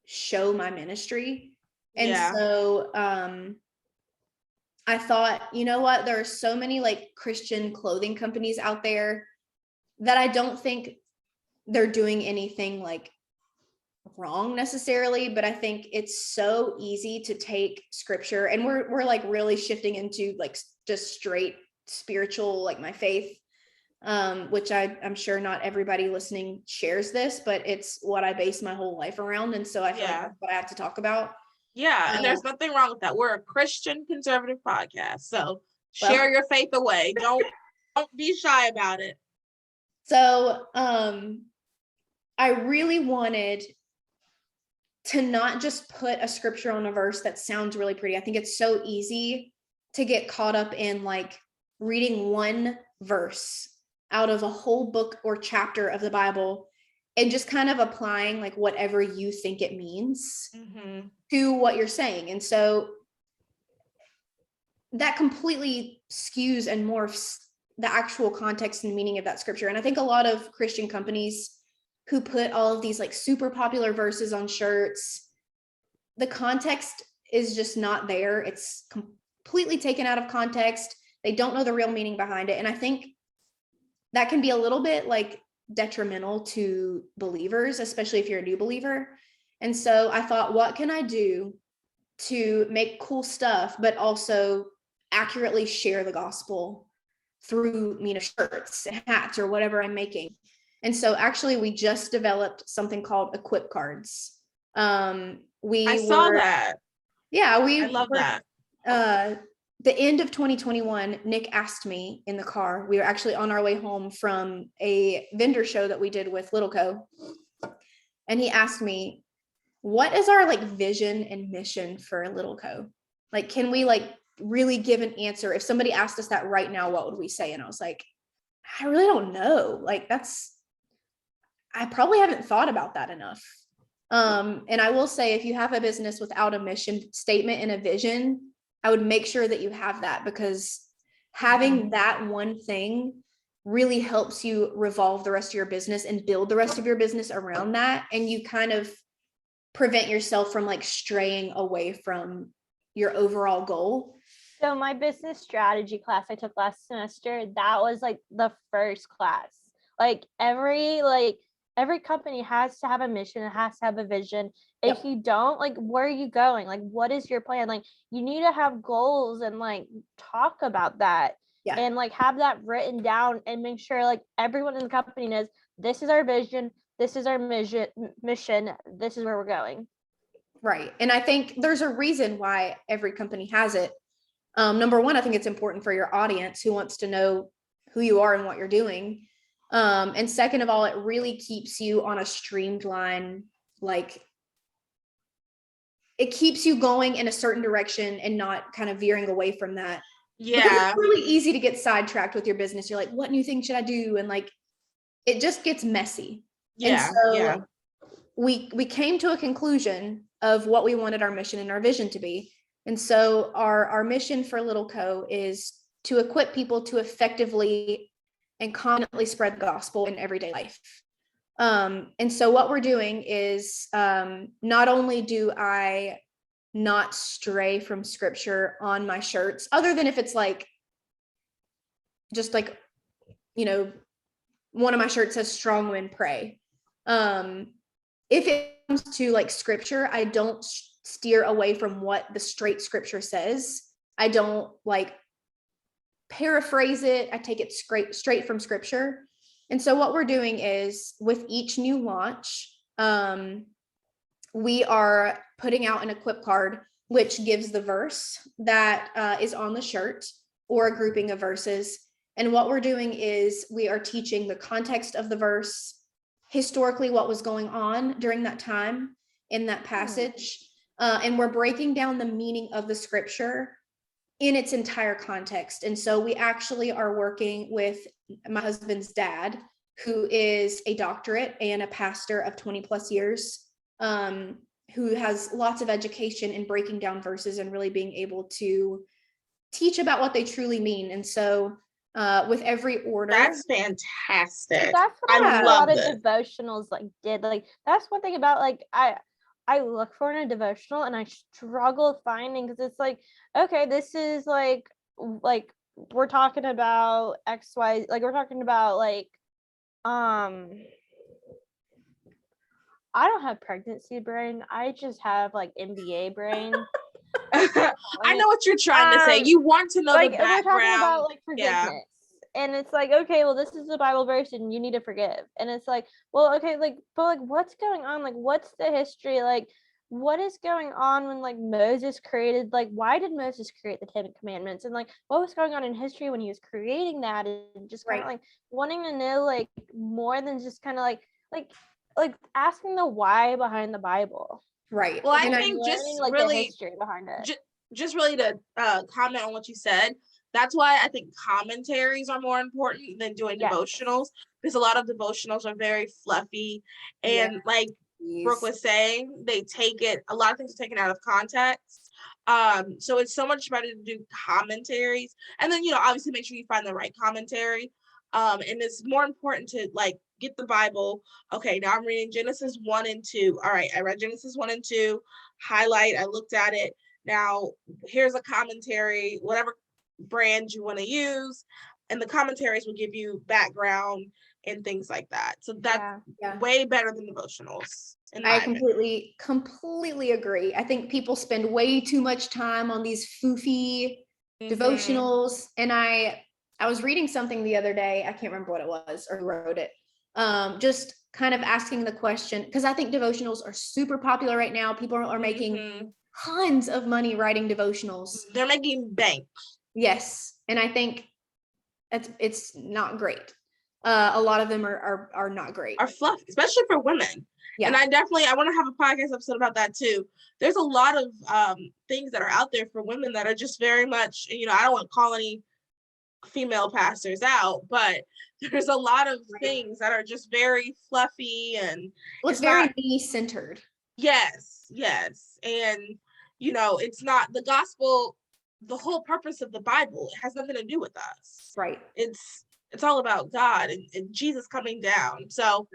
show my ministry. And so I thought, you know what, there are so many like Christian clothing companies out there that I don't think they're doing anything like wrong necessarily, but I think it's so easy to take scripture, and we're like really shifting into like just straight spiritual, like my faith, which I'm sure not everybody listening shares this, but it's what I base my whole life around. And so I feel like that's what I have to talk about. Yeah. And there's nothing wrong with that. We're a Christian conservative podcast. So share your faith away. Don't be shy about it. So I really wanted to not just put a scripture on a verse that sounds really pretty. I think it's so easy to get caught up in like reading one verse out of a whole book or chapter of the Bible and just kind of applying like whatever you think it means to what you're saying. And so that completely skews and morphs the actual context and meaning of that scripture. And I think a lot of Christian companies who put all of these like super popular verses on shirts, the context is just not there. It's completely taken out of context. They don't know the real meaning behind it. And I think that can be a little bit like detrimental to believers, especially if you're a new believer. And so I thought, what can I do to make cool stuff, but also accurately share the gospel through, shirts and hats or whatever I'm making. And so actually we just developed something called equip cards. I saw that. Yeah, I love that. The end of 2021, Nick asked me in the car, we were actually on our way home from a vendor show that we did with LITL Co. and he asked me, what is our like vision and mission for LITL Co? Like, can we like really give an answer? If somebody asked us that right now, what would we say? And I was like, I really don't know. Like, I probably haven't thought about that enough. And I will say, if you have a business without a mission statement and a vision, I would make sure that you have that, because having that one thing really helps you revolve the rest of your business and build the rest of your business around that. And you kind of prevent yourself from like straying away from your overall goal. So my business strategy class I took last semester, that was like the first class. Like every company has to have a mission, it has to have a vision. If Yep. you don't, like, where are you going? Like, what is your plan? Like, you need to have goals and like talk about that. Yeah. And like have that written down and make sure like everyone in the company knows this is our vision, this is our mission, this is where we're going. Right. And I think there's a reason why every company has it. Number one, I think it's important for your audience who wants to know who you are and what you're doing. And second of all, it really keeps you on a streamlined, like, it keeps you going in a certain direction and not kind of veering away from that. Because Yeah. it's really easy to get sidetracked with your business. You're like, what new thing should I do? And like, it just gets messy. Yeah. And so Yeah. we came to a conclusion of what we wanted our mission and our vision to be. And so our mission for LITL Co is to equip people to effectively and confidently spread the gospel in everyday life. And so what we're doing is, not only do I not stray from scripture on my shirts, other than if it's like, just like, you know, one of my shirts says strong women pray. If it comes to like scripture, I don't steer away from what the straight scripture says. I don't like paraphrase it. I take it straight from scripture. And so what we're doing is, with each new launch, we are putting out an equip card, which gives the verse that is on the shirt, or a grouping of verses. And what we're doing is we are teaching the context of the verse, historically what was going on during that time in that passage. And we're breaking down the meaning of the scripture in its entire context. And so we actually are working with my husband's dad, who is a doctorate and a pastor of 20 plus years, who has lots of education in breaking down verses and really being able to teach about what they truly mean. And so with every order, That's fantastic. So that's what I a love lot of it. devotionals like did. Like that's one thing about like I look for in a devotional and I struggle finding, because it's like, okay, this is like we're talking about XY, like we're talking about like I don't have pregnancy brain. I just have like MBA brain. I know what you're trying to say. You want to know like the we're talking background. about like forgiveness. And it's like, okay, well, this is the Bible verse and you need to forgive. And it's like, well, okay, like, but like, what's going on? Like, what's the history? Like, what is going on when like Moses created, like, why did Moses create the 10 Commandments? And like, what was going on in history when he was creating that? And just kind of like wanting to know like more than just kind of like asking the why behind the Bible. Right. Well, I And think just learning, like, really the history behind it. Just really to comment on what you said. That's why I think commentaries are more important than doing devotionals, because a lot of devotionals are very fluffy, and like Brooke was saying, a lot of things are taken out of context. So it's so much better to do commentaries, and then, you know, obviously make sure you find the right commentary. And it's more important to like get the Bible. Okay, now I'm reading Genesis 1 and 2. All right, I read Genesis 1 and 2, highlight, I looked at it. Now here's a commentary, whatever brand you want to use, and the commentaries will give you background and things like that. So that's way better than devotionals. I completely agree. I think people spend way too much time on these foofy devotionals. And I was reading something the other day, I can't remember what it was or who wrote it, just kind of asking the question, because I think devotionals are super popular right now. People are making tons of money writing devotionals. They're making bank. Yes. And I think it's not great. a lot of them are not great. Are fluff, especially for women. Yeah. And I want to have a podcast episode about that too. There's a lot of things that are out there for women that are just very much, I don't want to call any female pastors out, but there's a lot of things that are just very fluffy and it's very me-centered. Yes. And it's not the gospel. The whole purpose of the Bible, it has nothing to do with us. Right. It's all about God and Jesus coming down. So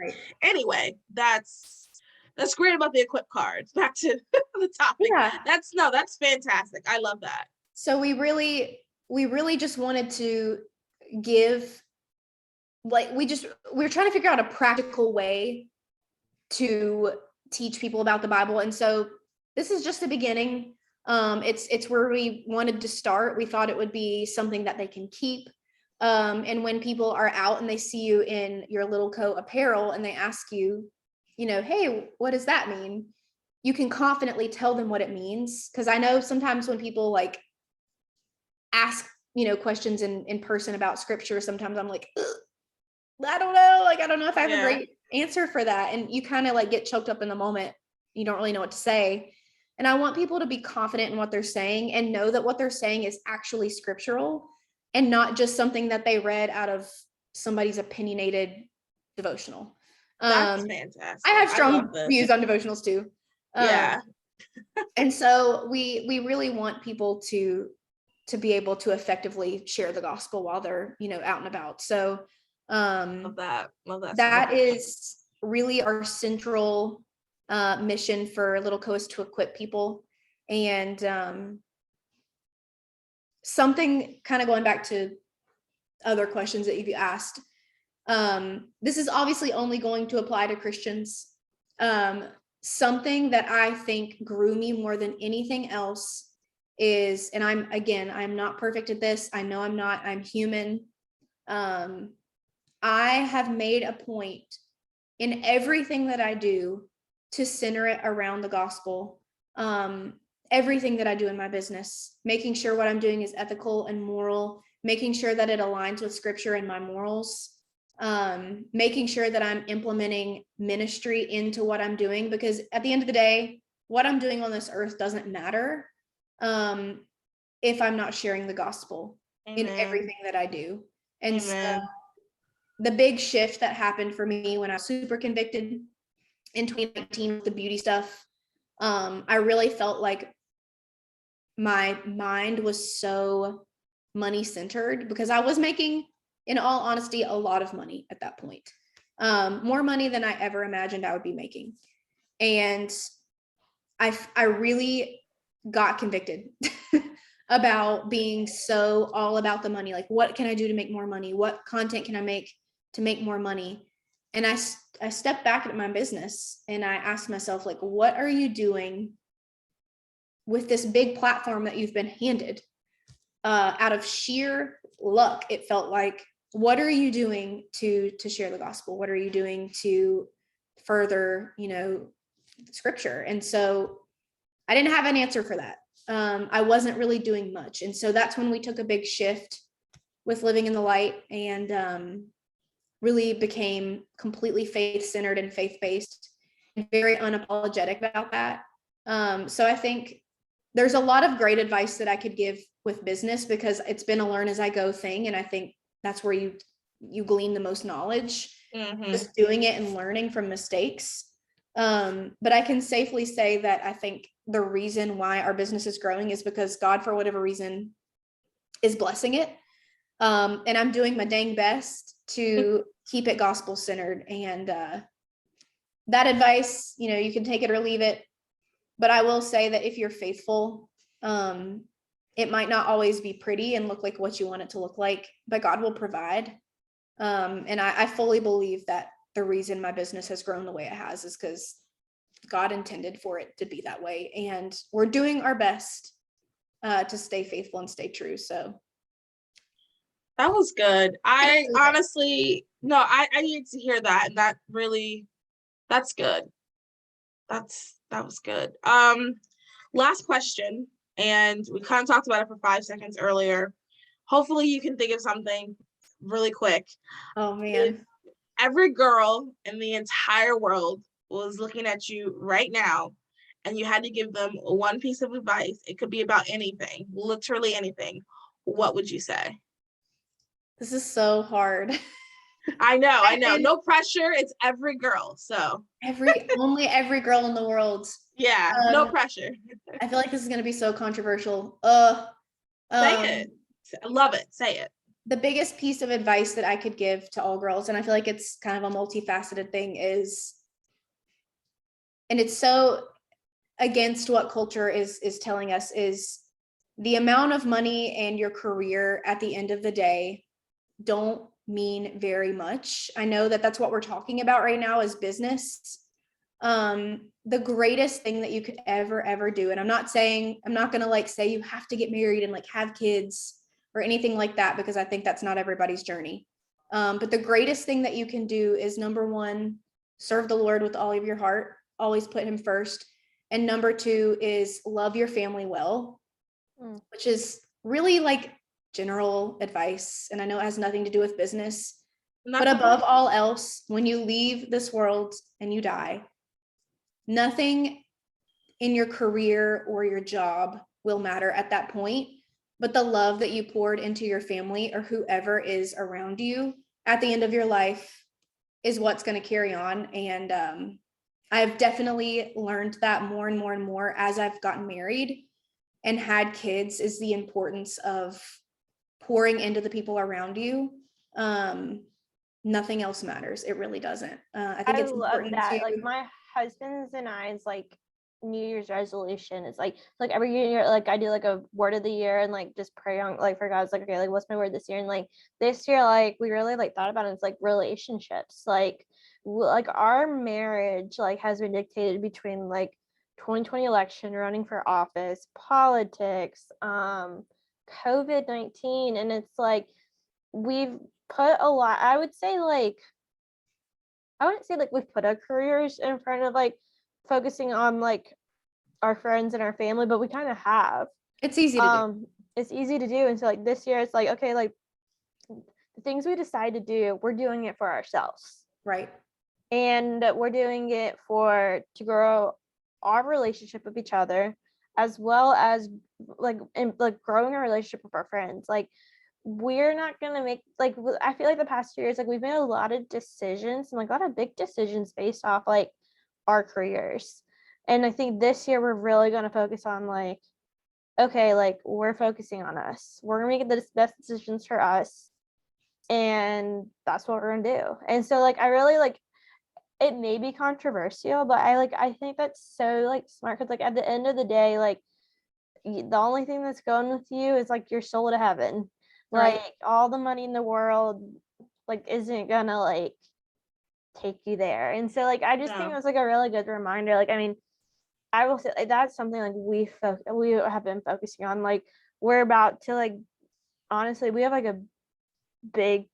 anyway, that's great about the equip cards. Back to the topic. Yeah. That's fantastic. I love that. So we really just wanted to give, like, we're trying to figure out a practical way to teach people about the Bible. And so this is just the beginning. It's where we wanted to start. We thought it would be something that they can keep. And when people are out and they see you in your Little Co apparel and they ask you, hey, what does that mean? You can confidently tell them what it means. Because I know sometimes when people like ask, questions in person about scripture, sometimes I'm like, I don't know. Like, I don't know if I have a great answer for that. And you kind of like get choked up in the moment. You don't really know what to say. And I want people to be confident in what they're saying and know that what they're saying is actually scriptural and not just something that they read out of somebody's opinionated devotional. That's fantastic. I have strong views on devotionals too. And so we really want people to be able to effectively share the gospel while they're, out and about. So love that. That is really our central mission for Little Co is to equip people. And something kind of going back to other questions that you've asked, this is obviously only going to apply to Christians. Something that I think grew me more than anything else is, and I'm not perfect at this. I know I'm not, I'm human. I have made a point in everything that I do to center it around the gospel. Everything that I do in my business, making sure what I'm doing is ethical and moral, making sure that it aligns with scripture and my morals, making sure that I'm implementing ministry into what I'm doing, because at the end of the day, what I'm doing on this earth doesn't matter if I'm not sharing the gospel in everything that I do. And so the big shift that happened for me when I was super convicted in 2019 with the beauty stuff, I really felt like my mind was so money centered because I was making, in all honesty, a lot of money at that point, more money than I ever imagined I would be making. And I really got convicted about being so all about the money. Like, what can I do to make more money? What content can I make to make more money? And I stepped back at my business and I asked myself, like, what are you doing with this big platform that you've been handed? Out of sheer luck, it felt like, what are you doing to share the gospel? What are you doing to further, scripture? And so I didn't have an answer for that. I wasn't really doing much. And so that's when we took a big shift with Living in the Light and really became completely faith-centered and faith-based and very unapologetic about that. So I think there's a lot of great advice that I could give with business because it's been a learn as I go thing. And I think that's where you glean the most knowledge, just doing it and learning from mistakes. But I can safely say that I think the reason why our business is growing is because God, for whatever reason, is blessing it. And I'm doing my dang best to keep it gospel centered. And that advice, you can take it or leave it. But I will say that if you're faithful, it might not always be pretty and look like what you want it to look like, but God will provide. And I fully believe that the reason my business has grown the way it has is because God intended for it to be that way. And we're doing our best to stay faithful and stay true. So that was good. I honestly, no, I needed to hear that. And that really, that's good. That was good. Last question. And we kind of talked about it for 5 seconds earlier. Hopefully you can think of something really quick. Oh man. Every girl in the entire world was looking at you right now, and you had to give them one piece of advice. It could be about anything, literally anything. What would you say? This is so hard. I know. And No pressure. It's every girl. So only every girl in the world. yeah, no pressure. I feel like this is gonna be so controversial. Say it. I love it. Say it. The biggest piece of advice that I could give to all girls, and I feel like it's kind of a multifaceted thing, is, and it's so against what culture is telling us, is the amount of money and your career at the end of the day don't mean very much. I know that that's what we're talking about right now is business. The greatest thing that you could ever do, and I'm not gonna like say you have to get married and like have kids or anything like that, because I think that's not everybody's journey. But the greatest thing that you can do is, number one, serve the Lord with all of your heart, always put him first. And number two is love your family well, which is really like general advice. And I know it has nothing to do with business, but above all else, when you leave this world and you die, nothing in your career or your job will matter at that point, but the love that you poured into your family or whoever is around you at the end of your life is what's going to carry on. And I've definitely learned that more and more and more as I've gotten married and had kids, is the importance of pouring into the people around you. Nothing else matters. It really doesn't. I think it's love important that. to, Like my husband's and I's like New Year's resolution is like every year, like I do like a word of the year and like just pray on like for God's like, okay, like what's my word this year? And like this year, like we really like thought about it. It's like relationships, like our marriage like has been dictated between like 2020 election, running for office, politics, COVID-19, and it's like we've put a lot, I would say like I wouldn't say like we've put our careers in front of like focusing on like our friends and our family, but we kind of have. it's easy to do. It's easy to do. And so like this year it's like, okay, like the things we decide to do, we're doing it for ourselves. Right. And we're doing it to grow our relationship with each other, as well as like growing a relationship with our friends. Like we're not gonna make, like I feel like the past 2 years, like we've made a lot of decisions and like a lot of big decisions based off like our careers. And I think this year we're really gonna focus on like, okay, like we're focusing on us. We're gonna make the best decisions for us. And that's what we're gonna do. And so like I really like, it may be controversial, but I think that's so like smart, because like at the end of the day, like the only thing that's going with you is like your soul to heaven. Like all the money in the world like isn't gonna like take you there. And so like I just think it was like a really good reminder. Like I mean, I will say like, that's something like we have been focusing on. Like we're about to like, honestly, we have like a big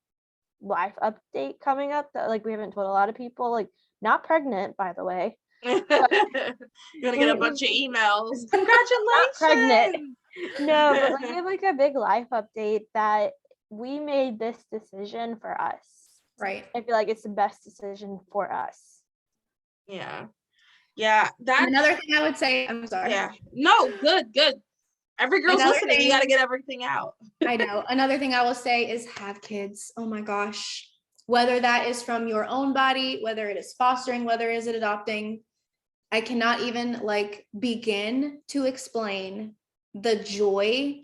life update coming up that like we haven't told a lot of people. Like not pregnant, by the way. You're gonna get a bunch of emails. Congratulations. Not pregnant. No, but like we have like a big life update that we made this decision for us. Right. I feel like it's the best decision for us. Yeah. That's another thing I would say. I'm sorry. Yeah. No, good. Every girl's listening. You got to get everything out. I know. Another thing I will say is have kids. Oh my gosh. Whether that is from your own body, whether it is fostering, whether it is adopting, I cannot even like begin to explain the joy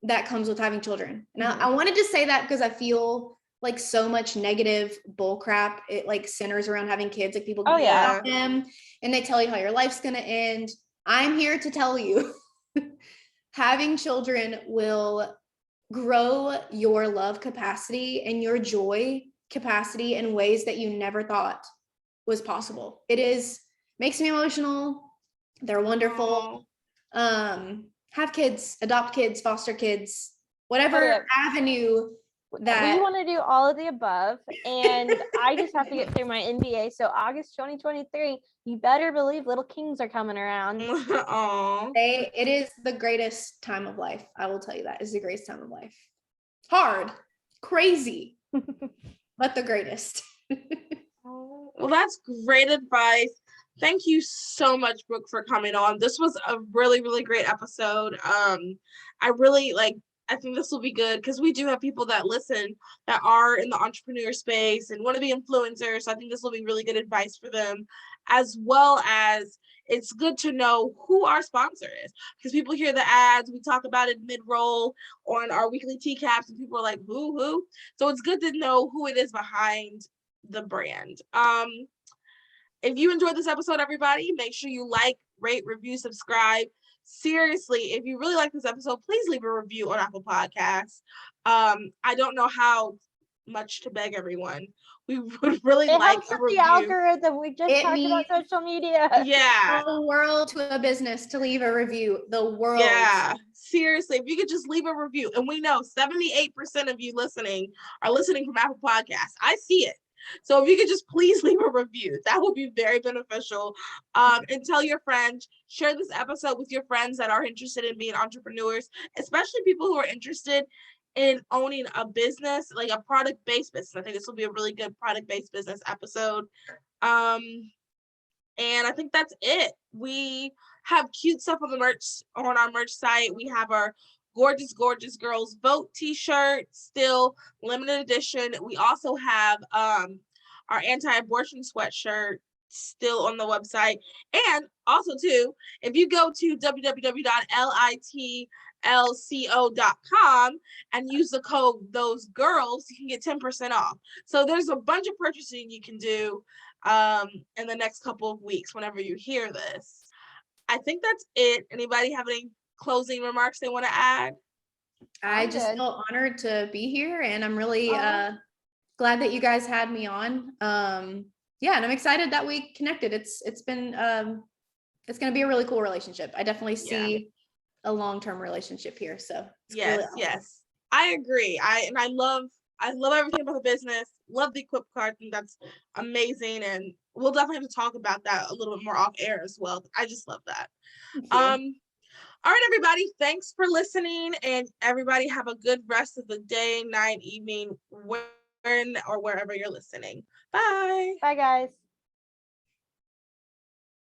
that comes with having children. And I wanted to say that because I feel like so much negative bull crap, it like centers around having kids. Like people about them and they tell you how your life's going to end. I'm here to tell you having children will grow your love capacity and your joy capacity in ways that you never thought was possible. Makes me emotional. They're wonderful. Have kids, adopt kids, foster kids, whatever avenue that we want to do, all of the above. And I just have to get through my MBA. So August 2023, you better believe little kings are coming around. It is the greatest time of life. I will tell you that. It's the greatest time of life. Hard, Crazy, but the greatest. Well, that's great advice. Thank you so much, Brooke, for coming on. This was a really, really great episode. I think this will be good because we do have people that listen that are in the entrepreneur space and want to be influencers. So I think this will be really good advice for them, as well as it's good to know who our sponsor is, because people hear the ads, we talk about it mid-roll on our weekly TCAPs, and people are like, who? So it's good to know who it is behind the brand. If you enjoyed this episode, everybody, make sure you like, rate, review, subscribe. Seriously, if you really like this episode, please leave a review on Apple Podcasts. I don't know how much to beg everyone. We would really It like helps a with the review. algorithm. We just talked about social media. Yeah. The world to a business to leave a review. The world. Yeah. Seriously, if you could just leave a review. And we know 78% of you listening are listening from Apple Podcasts. I see it. So if you could just please leave a review, that would be very beneficial. And tell your friends, share this episode with your friends that are interested in being entrepreneurs, especially people who are interested in owning a business, like a product-based business. I think this will be a really good product-based business episode. And I think that's it. We have cute stuff on our merch site. We have our gorgeous girls vote t-shirt, still limited edition. We also have our anti-abortion sweatshirt still on the website. And also too, if you go to www.litlco.com and use the code those girls, you can get 10% off. So there's a bunch of purchasing you can do in the next couple of weeks whenever you hear this. I think that's it. Anybody have any closing remarks they want to add? I just feel honored to be here, and I'm really glad that you guys had me on. Yeah, and I'm excited that we connected. It's been it's going to be a really cool relationship. I definitely see a long-term relationship here. So yes, really awesome. Yes, I agree. I love everything about the business. Love the equip card. I think that's amazing, and we'll definitely have to talk about that a little bit more off air as well. I just love that. All right, everybody, thanks for listening, and everybody have a good rest of the day, night, evening, when or wherever you're listening. Bye. Bye, guys.